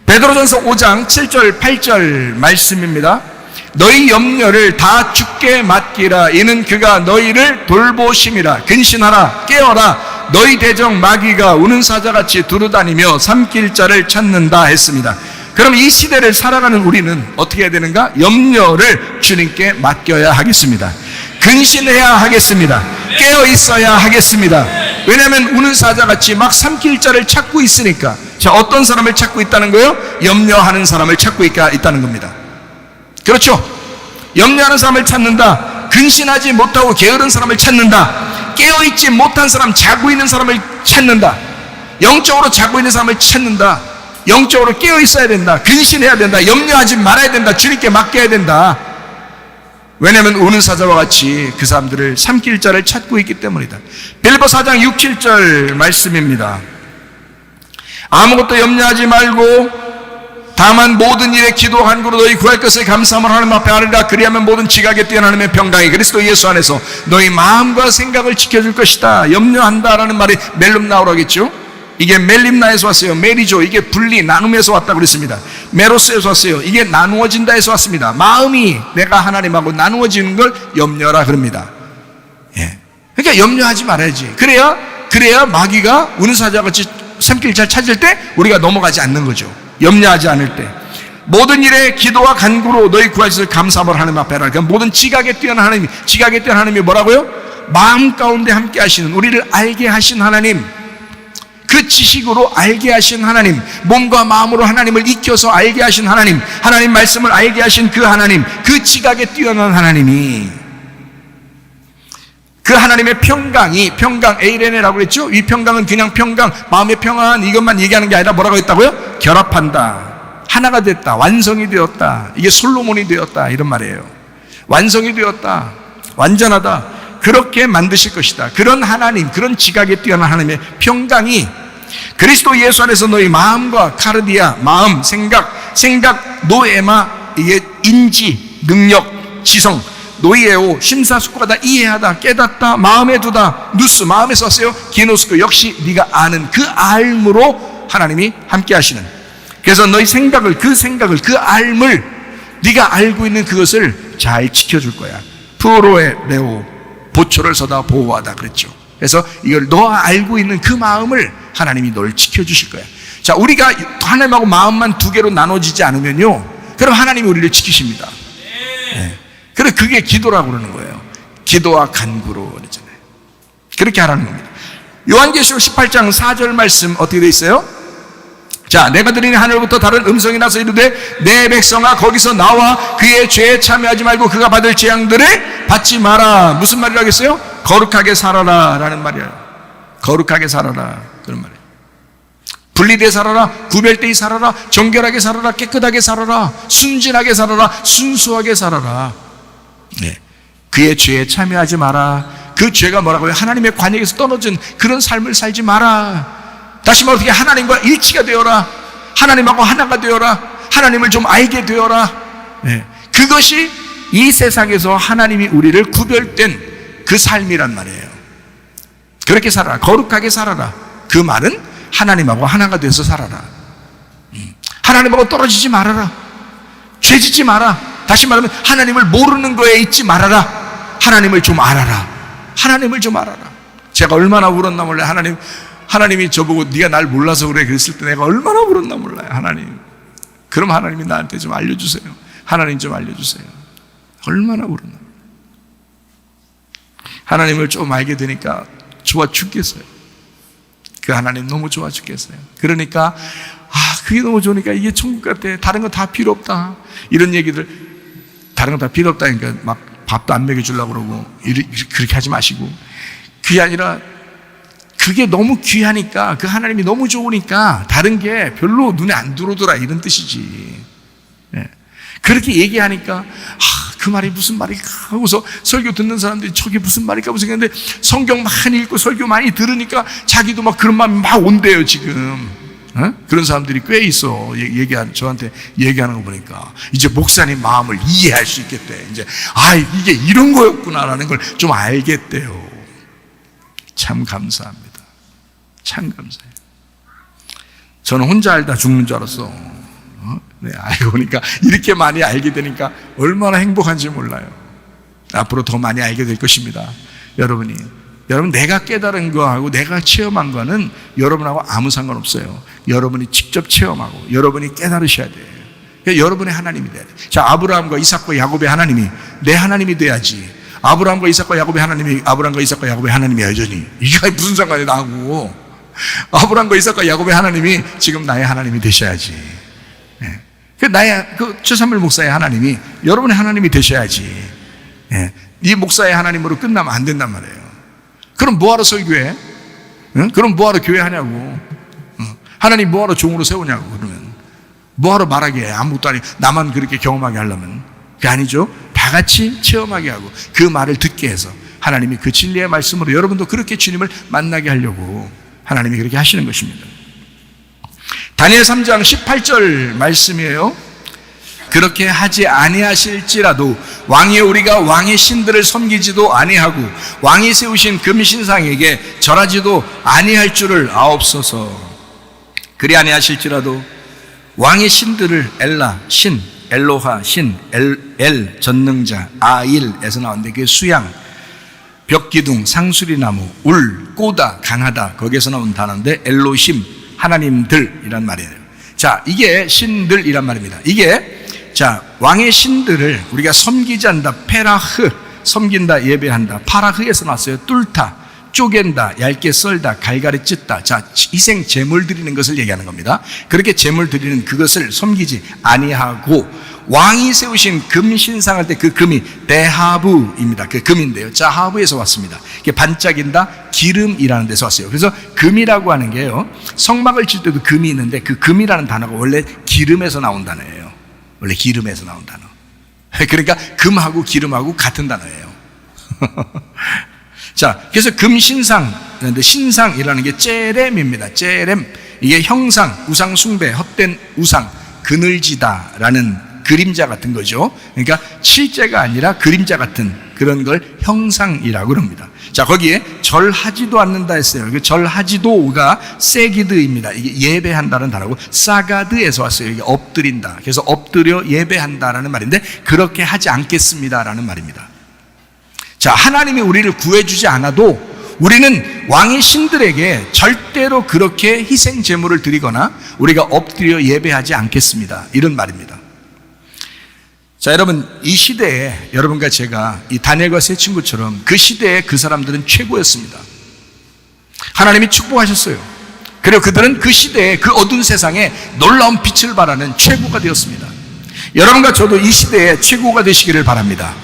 Speaker 1: 베드로전서 5장 7절 8절 말씀입니다. 너희 염려를 다 주께 맡기라. 이는 그가 너희를 돌보심이라. 근신하라, 깨어라, 너희 대적 마귀가 우는 사자같이 두루다니며 삼킬 자를 찾는다 했습니다. 그럼 이 시대를 살아가는 우리는 어떻게 해야 되는가? 염려를 주님께 맡겨야 하겠습니다. 근신해야 하겠습니다. 깨어 있어야 하겠습니다. 왜냐하면 우는 사자같이 막 삼킬 자를 찾고 있으니까. 자, 어떤 사람을 찾고 있다는 거예요? 염려하는 사람을 찾고 있다는 겁니다. 그렇죠? 염려하는 사람을 찾는다. 근신하지 못하고 게으른 사람을 찾는다. 깨어있지 못한 사람, 자고 있는 사람을 찾는다. 영적으로 자고 있는 사람을 찾는다. 영적으로 깨어있어야 된다. 근신해야 된다. 염려하지 말아야 된다. 주님께 맡겨야 된다. 왜냐하면 우는 사자와 같이 그 사람들을 삼킬 자를 찾고 있기 때문이다. 빌립보 4장 6, 7절 말씀입니다. 아무것도 염려하지 말고 다만 모든 일에 기도 간구로 너희 구할 것을 감사함을 하나님 앞에 하리라. 그리하면 모든 지각에 뛰어난 하나님의 평강이 그리스도 예수 안에서 너희 마음과 생각을 지켜줄 것이다. 염려한다라는 말이 멜룸나오라겠죠. 이게 멜림나에서 왔어요. 메리조, 이게 분리, 나눔에서 왔다고 그랬습니다. 메로스에서 왔어요. 이게 나누어진다에서 왔습니다. 마음이 내가 하나님하고 나누어지는 걸 염려라 그럽니다. 예. 그러니까 염려하지 말아야지. 그래야 마귀가 우는 사자같이 삼킬 잘 찾을 때 우리가 넘어가지 않는 거죠. 염려하지 않을 때. 모든 일에 기도와 간구로 너희 구할 것을 감사함을 하나님 앞에 하라. 그러니까 모든 지각에 뛰어난 하나님이 뭐라고요? 마음 가운데 함께 하시는, 우리를 알게 하신 하나님, 그 지식으로 알게 하신 하나님, 몸과 마음으로 하나님을 익혀서 알게 하신 하나님, 하나님 말씀을 알게 하신 그 하나님, 그 지각에 뛰어난 하나님이, 그 하나님의 평강이, 평강 에이레네라고 그랬죠? 이 평강은 그냥 평강, 마음의 평안 이것만 얘기하는 게 아니라 뭐라고 했다고요? 결합한다, 하나가 됐다, 완성이 되었다, 이게 솔로몬이 되었다 이런 말이에요. 완성이 되었다, 완전하다, 그렇게 만드실 것이다. 그런 하나님, 그런 지각에 뛰어난 하나님의 평강이 그리스도 예수 안에서 너희 마음과 카르디아, 마음, 생각, 노에마, 이게 인지, 능력, 지성, 노이에오, 심사숙고하다, 이해하다, 깨닫다, 마음에 두다, 누스, 마음에 썼어요. 기노스코, 역시 네가 아는 그 알므로 하나님이 함께 하시는. 그래서 너희 생각을, 그 알물, 네가 알고 있는 그것을 잘 지켜줄 거야. 프로에 레오, 보초를 서다 보호하다 그랬죠. 그래서 이걸 너 알고 있는 그 마음을 하나님이 널 지켜주실 거야. 자, 우리가 하나님하고 마음만 두 개로 나눠지지 않으면요, 그럼 하나님이 우리를 지키십니다. 네. 그래, 그게 기도라고 그러는 거예요. 기도와 간구로 그러잖아요. 그렇게 하라는 겁니다. 요한계시록 18장 4절 말씀 어떻게 돼 있어요? 자, 내가 들으니 하늘부터 다른 음성이 나서 이르되 내 백성아 거기서 나와 그의 죄에 참여하지 말고 그가 받을 재앙들을 받지 마라. 무슨 말이라고 했어요? 거룩하게 살아라 라는 말이에요. 거룩하게 살아라 그런 말이에요. 분리되어 살아라, 구별되어 살아라, 정결하게 살아라, 깨끗하게 살아라, 순진하게 살아라, 순수하게 살아라. 네. 그의 죄에 참여하지 마라. 그 죄가 뭐라고요? 하나님의 관역에서 떨어진 그런 삶을 살지 마라. 다시 말해 어떻게 하나님과 일치가 되어라. 하나님하고 하나가 되어라. 하나님을 좀 알게 되어라. 네. 그것이 이 세상에서 하나님이 우리를 구별된 그 삶이란 말이에요. 그렇게 살아라. 거룩하게 살아라. 그 말은 하나님하고 하나가 돼서 살아라. 하나님하고 떨어지지 말아라. 죄짓지 마라. 다시 말하면 하나님을 모르는 거에 있지 말아라. 하나님을 좀 알아라. 하나님을 좀 알아라. 제가 얼마나 울었나 몰라요. 하나님이 저보고 네가 날 몰라서 그래 그랬을 때 내가 얼마나 울었나 몰라요. 하나님, 그럼 하나님이 나한테 좀 알려주세요. 하나님 좀 알려주세요. 얼마나 울었나. 하나님을 좀 알게 되니까 좋아 죽겠어요. 그 하나님 너무 좋아 죽겠어요. 그러니까 그게 너무 좋으니까 이게 천국 같아. 다른 거 다 필요 없다. 이런 얘기들, 다른 거 다 필요 없다니까 막 밥도 안 먹여주려고 그러고 그렇게 하지 마시고, 그게 아니라 그게 너무 귀하니까, 그 하나님이 너무 좋으니까 다른 게 별로 눈에 안 들어오더라 이런 뜻이지. 네. 그렇게 얘기하니까 그 말이 무슨 말일까 하고서 설교 듣는 사람들이 저게 무슨 말일까 하고 생각했는데, 성경 많이 읽고 설교 많이 들으니까 자기도 막 그런 마음이 막 온대요 지금. 그런 사람들이 꽤 있어. 저한테 얘기하는 거 보니까 이제 목사님 마음을 이해할 수 있겠대. 이제 이게 이런 거였구나라는 걸 좀 알겠대요. 참 감사합니다. 참 감사해요. 저는 혼자 알다 죽는 줄 알았어. 네, 알고 보니까 이렇게 많이 알게 되니까 얼마나 행복한지 몰라요. 앞으로 더 많이 알게 될 것입니다. 여러분이 여러분, 내가 깨달은 거하고 내가 체험한 거는 여러분하고 아무 상관없어요. 여러분이 직접 체험하고 여러분이 깨달으셔야 돼요. 그러니까 여러분의 하나님이 돼야 돼요. 자, 아브라함과 이삭과 야곱의 하나님이 내 하나님이 돼야지. 아브라함과 이삭과 야곱의 하나님이 아브라함과 이삭과 야곱의 하나님이 여전히 이게 무슨 상관이 나고, 아브라함과 이삭과 야곱의 하나님이 지금 나의 하나님이 되셔야지. 그 최삼일 목사의 하나님이 여러분의 하나님이 되셔야지. 이 목사의 하나님으로 끝나면 안 된단 말이에요. 그럼 뭐하러 설교해? 그럼 뭐하러 교회 하냐고. 하나님 뭐하러 종으로 세우냐고. 그러면 뭐하러 말하게 해? 아무것도 아니, 나만 그렇게 경험하게 하려면. 그게 아니죠. 다 같이 체험하게 하고 그 말을 듣게 해서 하나님이 그 진리의 말씀으로 여러분도 그렇게 주님을 만나게 하려고 하나님이 그렇게 하시는 것입니다. 다니엘 3장 18절 말씀이에요. 그렇게 하지 아니하실지라도 왕이 우리가 왕의 신들을 섬기지도 아니하고 왕이 세우신 금신상에게 절하지도 아니할 줄을 아옵소서. 그리 아니하실지라도 왕의 신들을 엘라 신, 엘로하 신, 엘 전능자, 아일에서 나오는데 그게 수양, 벽기둥, 상수리나무, 울, 꼬다, 강하다, 거기에서 나온 단어인데 엘로힘, 하나님들이란 말이에요. 자, 이게 신들이란 말입니다. 이게 자, 왕의 신들을 우리가 섬기지 않는다. 페라흐, 섬긴다, 예배한다. 파라흐에서 나왔어요. 뚫다, 쪼갠다, 얇게 썰다, 갈갈이 찢다. 자, 희생 제물 드리는 것을 얘기하는 겁니다. 그렇게 제물 드리는 그것을 섬기지 아니하고 왕이 세우신 금신상할 때 그 금이 대하부입니다. 그 금인데요. 자하부에서 왔습니다. 이게 반짝인다, 기름이라는 데서 왔어요. 그래서 금이라고 하는 게요, 성막을 칠 때도 금이 있는데 그 금이라는 단어가 원래 기름에서 나온 단어예요. 원래 기름에서 나온 단어. 그러니까 금하고 기름하고 같은 단어예요. 자, 그래서 금신상, 신상이라는 게 째렘입니다. 째렘. 이게 형상, 우상 숭배, 헛된 우상, 그늘지다라는 그림자 같은 거죠. 그러니까 실제가 아니라 그림자 같은 그런 걸 형상이라고 합니다. 자, 거기에 절하지도 않는다 했어요. 그 절하지도가 세기드입니다. 이게 예배한다는 단어고 사가드에서 왔어요. 이게 엎드린다. 그래서 엎드려 예배한다라는 말인데 그렇게 하지 않겠습니다라는 말입니다. 자, 하나님이 우리를 구해주지 않아도 우리는 왕의 신들에게 절대로 그렇게 희생 제물을 드리거나 우리가 엎드려 예배하지 않겠습니다. 이런 말입니다. 자, 여러분, 이 시대에 여러분과 제가 이 다니엘과 세 친구처럼 그 시대에 그 사람들은 최고였습니다. 하나님이 축복하셨어요. 그리고 그들은 그 시대에 그 어두운 세상에 놀라운 빛을 발하는 최고가 되었습니다. 여러분과 저도 이 시대에 최고가 되시기를 바랍니다.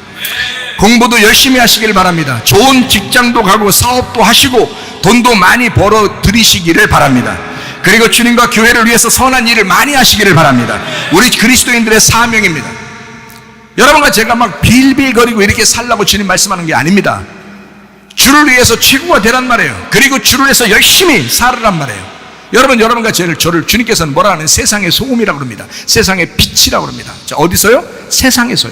Speaker 1: 공부도 열심히 하시기를 바랍니다. 좋은 직장도 가고 사업도 하시고 돈도 많이 벌어 들이시기를 바랍니다. 그리고 주님과 교회를 위해서 선한 일을 많이 하시기를 바랍니다. 우리 그리스도인들의 사명입니다. 여러분과 제가 막 빌빌거리고 이렇게 살라고 주님 말씀하는 게 아닙니다. 주를 위해서 최고가 되란 말이에요. 그리고 주를 위해서 열심히 살으란 말이에요. 여러분과 저를 주님께서는 뭐라 하는 세상의 소금이라고 합니다. 세상의 빛이라고 합니다. 자, 어디서요? 세상에서요.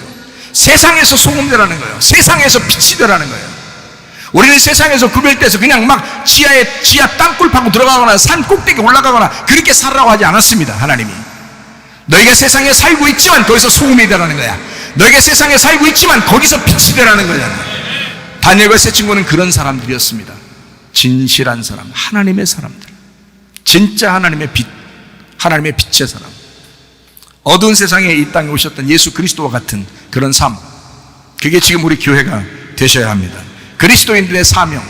Speaker 1: 세상에서 소금 되라는 거예요. 세상에서 빛이 되라는 거예요. 우리는 세상에서 구별돼서 그냥 막 지하 땅굴 파고 들어가거나 산 꼭대기 올라가거나 그렇게 살으라고 하지 않았습니다. 하나님이 너희가 세상에 살고 있지만 거기서 소금이 되라는 거야. 너희가 세상에 살고 있지만 거기서 빛이 되라는 거잖아. 다니엘과 세 친구는 그런 사람들이었습니다. 진실한 사람, 하나님의 사람들, 진짜 하나님의 빛, 하나님의 빛의 사람, 어두운 세상에 이 땅에 오셨던 예수 그리스도와 같은 그런 삶, 그게 지금 우리 교회가 되셔야 합니다. 그리스도인들의 사명,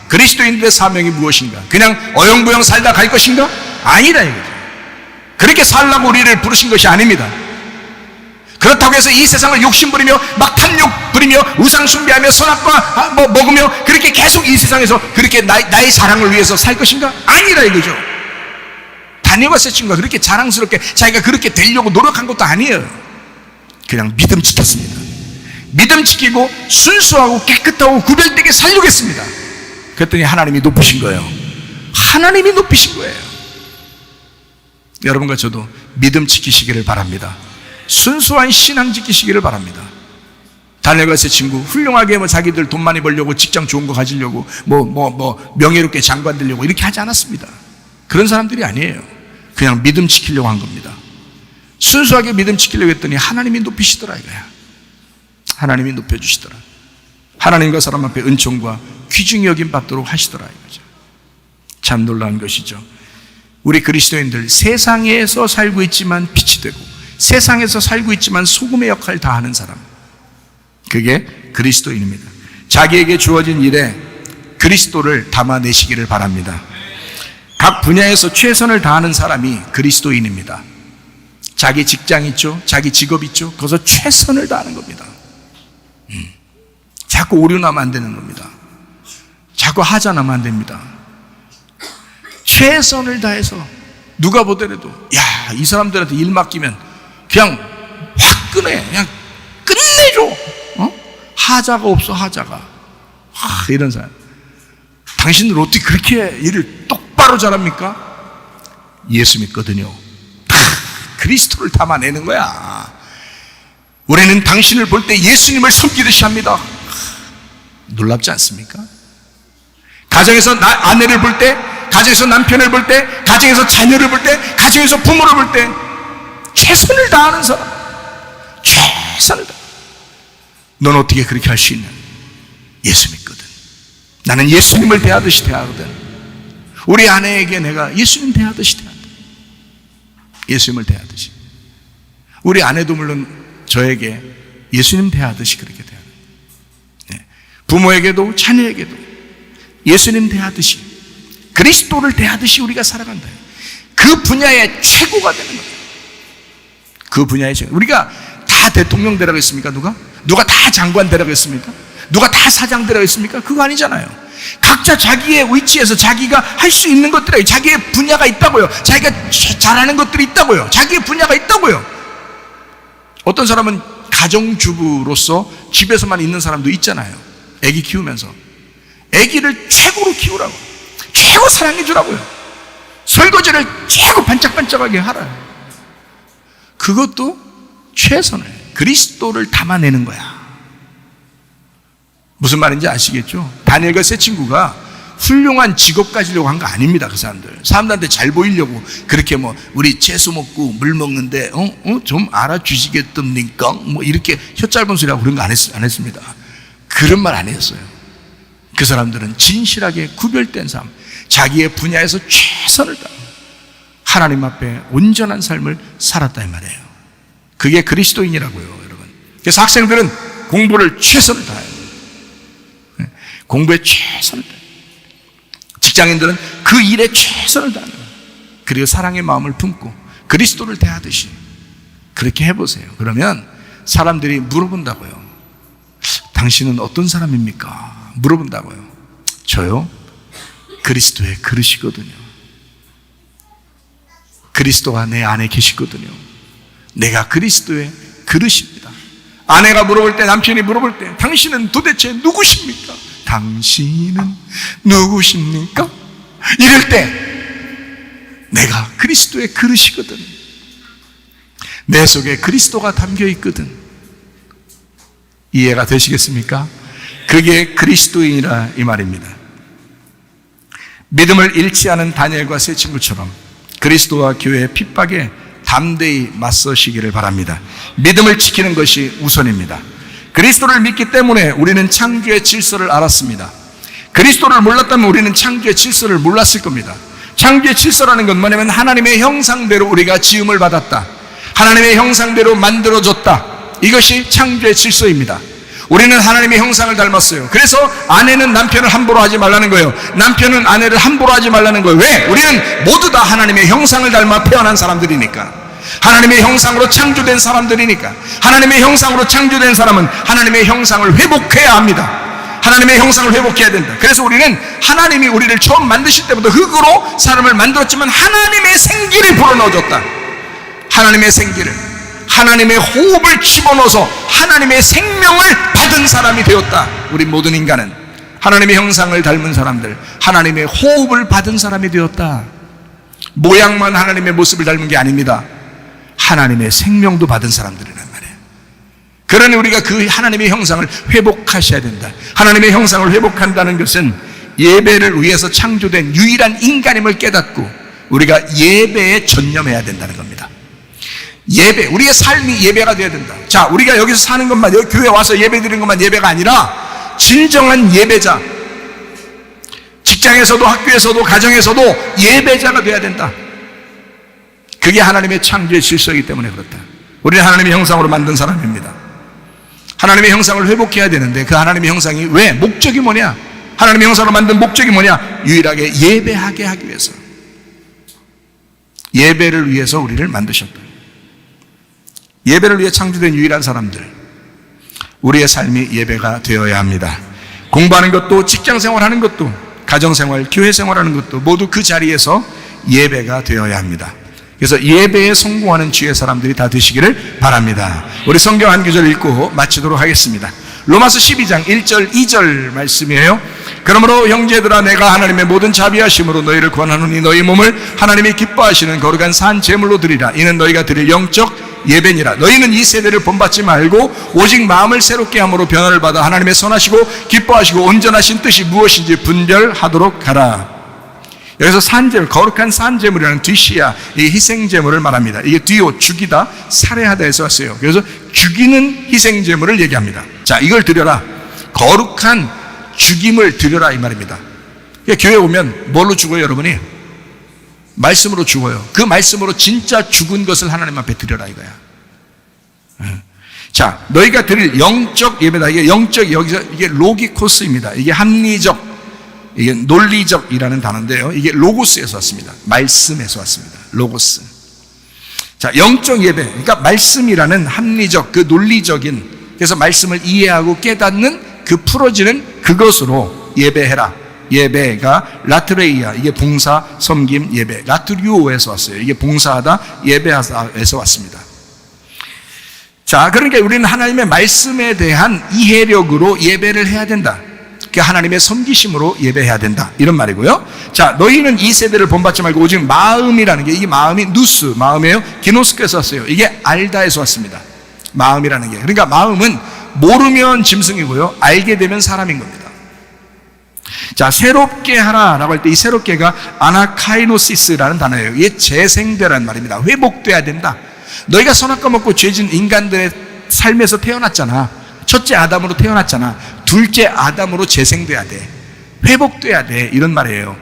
Speaker 1: 그리스도인들의 사명이 무엇인가? 그냥 어영부영 살다 갈 것인가? 아니라 이거죠. 그렇게 살라고 우리를 부르신 것이 아닙니다. 그렇다고 해서 이 세상을 욕심부리며 막 탐욕 부리며 우상 숭배하며 선악과 먹으며 그렇게 계속 이 세상에서 그렇게 나의 사랑을 위해서 살 것인가? 아니라 이거죠. 다니엘과 세 친구가 그렇게 자랑스럽게 자기가 그렇게 되려고 노력한 것도 아니에요. 그냥 믿음 지켰습니다. 믿음 지키고 순수하고 깨끗하고 구별되게 살려고 했습니다. 그랬더니 하나님이 높이신 거예요. 하나님이 높이신 거예요. 여러분과 저도 믿음 지키시기를 바랍니다. 순수한 신앙 지키시기를 바랍니다. 다니엘과 세 친구 훌륭하게 자기들 돈 많이 벌려고 직장 좋은 거 가지려고 명예롭게 장관 되려고 이렇게 하지 않았습니다. 그런 사람들이 아니에요. 그냥 믿음 지키려고 한 겁니다. 순수하게 믿음 지키려고 했더니 하나님이 높이시더라 이거야. 하나님이 높여주시더라. 하나님과 사람 앞에 은총과 귀중히 여김 받도록 하시더라 이거죠. 참 놀라운 것이죠. 우리 그리스도인들 세상에서 살고 있지만 빛이 되고 세상에서 살고 있지만 소금의 역할을 다하는 사람, 그게 그리스도인입니다. 자기에게 주어진 일에 그리스도를 담아내시기를 바랍니다. 각 분야에서 최선을 다하는 사람이 그리스도인입니다. 자기 직장 있죠? 자기 직업 있죠? 거기서 최선을 다하는 겁니다. 자꾸 오류 나면 안 되는 겁니다. 자꾸 하자 나면 안 됩니다. 최선을 다해서 누가 보더라도 야, 이 사람들한테 일 맡기면 그냥 화끈해, 그냥 끝내줘. 하자가 없어, 하자가. 이런 사람. 당신들 어떻게 그렇게 일을 똑바로 잘합니까? 예수 믿거든요. 그리스도를 담아내는 거야. 우리는 당신을 볼 때 예수님을 섬기듯이 합니다. 놀랍지 않습니까? 가정에서 아내를 볼 때, 가정에서 남편을 볼 때, 가정에서 자녀를 볼 때, 가정에서 부모를 볼 때 최선을 다하는 사람, 최선을 다. 넌 어떻게 그렇게 할 수 있냐? 예수 믿거든. 나는 예수님을 대하듯이 대하거든. 우리 아내에게 내가 예수님 대하듯이 대한다. 예수님을 대하듯이. 우리 아내도 물론 저에게 예수님 대하듯이 그렇게 대하는. 네. 부모에게도 자녀에게도 예수님 대하듯이, 그리스도를 대하듯이 우리가 살아간다. 그 분야의 최고가 되는 거예요. 그 분야의 최고. 우리가 다 대통령 되라고 했습니까? 누가 다 장관 되라고 했습니까? 누가 다 사장 되라고 했습니까? 그거 아니잖아요. 각자 자기의 위치에서 자기가 할 수 있는 것들이, 자기의 분야가 있다고요. 자기가 잘하는 것들이 있다고요. 자기의 분야가 있다고요. 어떤 사람은 가정주부로서 집에서만 있는 사람도 있잖아요. 아기 키우면서 아기를 최고로 키우라고, 최고 사랑해 주라고요. 설거지를 최고 반짝반짝하게 하라요. 그것도 최선을, 그리스도를 담아내는 거야. 무슨 말인지 아시겠죠? 다니엘과 세 친구가 훌륭한 직업 가지려고 한 거 아닙니다. 그 사람들한테 잘 보이려고 그렇게 뭐 우리 채소 먹고 물 먹는데 좀 알아주시겠습니까? 뭐 이렇게 혀 짧은 소리하고 그런 거 안 했습니다. 그런 말 안 했어요. 그 사람들은 진실하게 구별된 삶, 자기의 분야에서 최선을 다하고 하나님 앞에 온전한 삶을 살았다 이 말이에요. 그게 그리스도인이라고요, 여러분. 그래서 학생들은 공부를 최선을 다해요. 공부에 최선을 다해요. 직장인들은 그 일에 최선을 다하는 거예요. 그리고 사랑의 마음을 품고 그리스도를 대하듯이 그렇게 해보세요. 그러면 사람들이 물어본다고요. 당신은 어떤 사람입니까? 물어본다고요. 저요? 그리스도의 그릇이거든요. 그리스도가 내 안에 계시거든요. 내가 그리스도의 그릇입니다. 아내가 물어볼 때, 남편이 물어볼 때 당신은 도대체 누구십니까? 당신은 누구십니까? 이럴 때 내가 그리스도의 그릇이거든. 내 속에 그리스도가 담겨 있거든. 이해가 되시겠습니까? 그게 그리스도인이라 이 말입니다. 믿음을 잃지 않은 다니엘과 세 친구처럼 그리스도와 교회의 핍박에 담대히 맞서시기를 바랍니다. 믿음을 지키는 것이 우선입니다. 그리스도를 믿기 때문에 우리는 창조의 질서를 알았습니다. 그리스도를 몰랐다면 우리는 창조의 질서를 몰랐을 겁니다. 창조의 질서라는 건 뭐냐면 하나님의 형상대로 우리가 지음을 받았다. 하나님의 형상대로 만들어졌다. 이것이 창조의 질서입니다. 우리는 하나님의 형상을 닮았어요. 그래서 아내는 남편을 함부로 하지 말라는 거예요. 남편은 아내를 함부로 하지 말라는 거예요. 왜? 우리는 모두 다 하나님의 형상을 닮아 태어난 사람들이니까. 하나님의 형상으로 창조된 사람들이니까. 하나님의 형상으로 창조된 사람은 하나님의 형상을 회복해야 합니다. 하나님의 형상을 회복해야 된다. 그래서 우리는 하나님이 우리를 처음 만드실 때부터 흙으로 사람을 만들었지만 하나님의 생기를 불어넣어줬다. 하나님의 생기를, 하나님의 호흡을 집어넣어서 하나님의 생명을 받은 사람이 되었다. 우리 모든 인간은 하나님의 형상을 닮은 사람들, 하나님의 호흡을 받은 사람이 되었다. 모양만 하나님의 모습을 닮은 게 아닙니다. 하나님의 생명도 받은 사람들이란 말이에요. 그러니 우리가 그 하나님의 형상을 회복하셔야 된다. 하나님의 형상을 회복한다는 것은 예배를 위해서 창조된 유일한 인간임을 깨닫고 우리가 예배에 전념해야 된다는 겁니다. 예배, 우리의 삶이 예배가 되어야 된다. 자, 우리가 여기서 사는 것만, 여기 교회 와서 예배 드리는 것만 예배가 아니라 진정한 예배자, 직장에서도 학교에서도 가정에서도 예배자가 돼야 된다. 그게 하나님의 창조의 질서이기 때문에 그렇다. 우리는 하나님의 형상으로 만든 사람입니다. 하나님의 형상을 회복해야 되는데 그 하나님의 형상이 왜? 목적이 뭐냐? 하나님의 형상으로 만든 목적이 뭐냐? 유일하게 예배하게 하기 위해서, 예배를 위해서 우리를 만드셨다. 예배를 위해 창조된 유일한 사람들, 우리의 삶이 예배가 되어야 합니다. 공부하는 것도, 직장생활하는 것도, 가정생활, 교회생활하는 것도 모두 그 자리에서 예배가 되어야 합니다. 그래서 예배에 성공하는 주의 사람들이 다 되시기를 바랍니다. 우리 성경 한 구절 읽고 마치도록 하겠습니다. 로마서 12장 1절 2절 말씀이에요. 그러므로 형제들아, 내가 하나님의 모든 자비하심으로 너희를 권하노니 너희 몸을 하나님이 기뻐하시는 거룩한 산 제물로 드리라. 이는 너희가 드릴 영적 예배니라. 너희는 이 세대를 본받지 말고 오직 마음을 새롭게 함으로 변화를 받아 하나님의 선하시고 기뻐하시고 온전하신 뜻이 무엇인지 분별하도록 하라. 여기서 산제물, 거룩한 산제물이라는 뒤시야, 이 희생제물을 말합니다. 이게 뒤오, 죽이다, 살해하다에서 왔어요. 그래서 죽이는 희생제물을 얘기합니다. 자, 이걸 드려라. 거룩한 죽임을 드려라 이 말입니다. 그러니까 교회 오면 뭘로 죽어요, 여러분이? 말씀으로 죽어요. 그 말씀으로 진짜 죽은 것을 하나님 앞에 드려라 이거야. 자, 너희가 드릴 영적 예배다. 이게 영적, 여기서 이게 로기코스입니다. 이게 합리적, 이게 논리적이라는 단어인데요, 이게 로고스에서 왔습니다. 말씀에서 왔습니다. 로고스. 자, 영적 예배, 그러니까 말씀이라는 합리적, 그 논리적인, 그래서 말씀을 이해하고 깨닫는 그 풀어지는 그것으로 예배해라. 예배가 라트레이아, 이게 봉사, 섬김, 예배. 라트리오에서 왔어요. 이게 봉사하다, 예배하다에서 왔습니다. 자, 그러니까 우리는 하나님의 말씀에 대한 이해력으로 예배를 해야 된다. 그 하나님의 섬기심으로 예배해야 된다, 이런 말이고요. 자, 너희는 이 세대를 본받지 말고 오직 마음이라는 게, 이 마음이 누스, 마음이에요. 기노스께서 왔어요. 이게 알다에서 왔습니다. 마음이라는 게. 그러니까 마음은 모르면 짐승이고요, 알게 되면 사람인 겁니다. 자, 새롭게 하라라고 할 때 이 새롭게가 아나카이노시스라는 단어예요. 이게 재생되라는 말입니다. 회복돼야 된다. 너희가 선악과 먹고 죄진 인간들의 삶에서 태어났잖아. 첫째 아담으로 태어났잖아. 둘째 아담으로 재생돼야 돼. 회복돼야 돼. 이런 말이에요.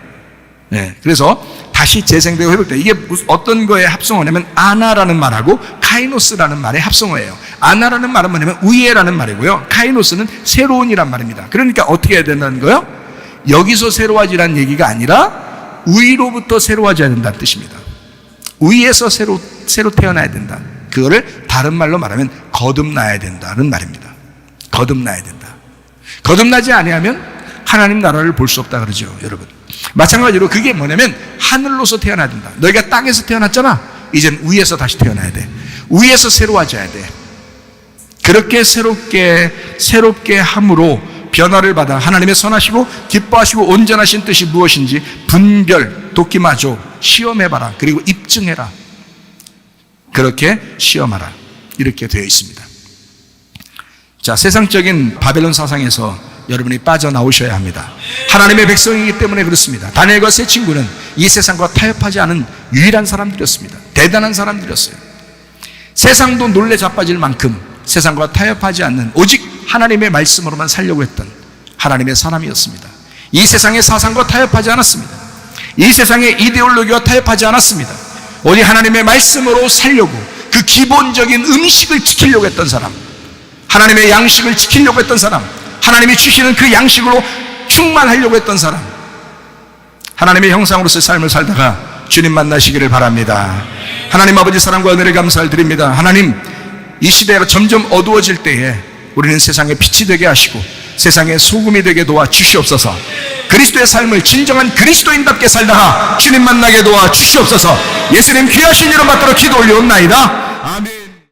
Speaker 1: 네, 그래서 다시 재생되고 회복돼. 이게 어떤 거에 합성어냐면 아나라는 말하고 카이노스라는 말의 합성어예요. 아나라는 말은 뭐냐면 의예라는 말이고요, 카이노스는 새로운이란 말입니다. 그러니까 어떻게 해야 된다는 거예요? 여기서 새로워지라는 얘기가 아니라 의로부터 새로워져야 된다는 뜻입니다. 의에서 새로 태어나야 된다. 그거를 다른 말로 말하면 거듭나야 된다는 말입니다. 거듭나야 된다. 거듭나지 아니하면 하나님 나라를 볼 수 없다 그러죠, 여러분. 마찬가지로 그게 뭐냐면 하늘로서 태어나야 된다. 너희가 땅에서 태어났잖아. 이젠 위에서 다시 태어나야 돼. 위에서 새로워져야 돼. 그렇게 새롭게 함으로 변화를 받아 하나님의 선하시고 기뻐하시고 온전하신 뜻이 무엇인지 분별, 도끼마죠, 시험해봐라. 그리고 입증해라. 그렇게 시험하라. 이렇게 되어 있습니다. 자, 세상적인 바벨론 사상에서 여러분이 빠져나오셔야 합니다. 하나님의 백성이기 때문에 그렇습니다. 다니엘과 세 친구는 이 세상과 타협하지 않은 유일한 사람들이었습니다. 대단한 사람들이었어요. 세상도 놀래 자빠질 만큼 세상과 타협하지 않는, 오직 하나님의 말씀으로만 살려고 했던 하나님의 사람이었습니다. 이 세상의 사상과 타협하지 않았습니다. 이 세상의 이데올로기와 타협하지 않았습니다. 오직 하나님의 말씀으로 살려고, 그 기본적인 음식을 지키려고 했던 사람, 하나님의 양식을 지키려고 했던 사람, 하나님이 주시는 그 양식으로 충만하려고 했던 사람, 하나님의 형상으로서의 삶을 살다가 주님 만나시기를 바랍니다. 하나님 아버지 사랑과 은혜를 감사를 드립니다. 하나님, 이 시대가 점점 어두워질 때에 우리는 세상의 빛이 되게 하시고 세상의 소금이 되게 도와 주시옵소서. 그리스도의 삶을 진정한 그리스도인답게 살다가 주님 만나게 도와 주시옵소서. 예수님 귀하신 이름 받들어 기도 올려옵나이다. 아멘.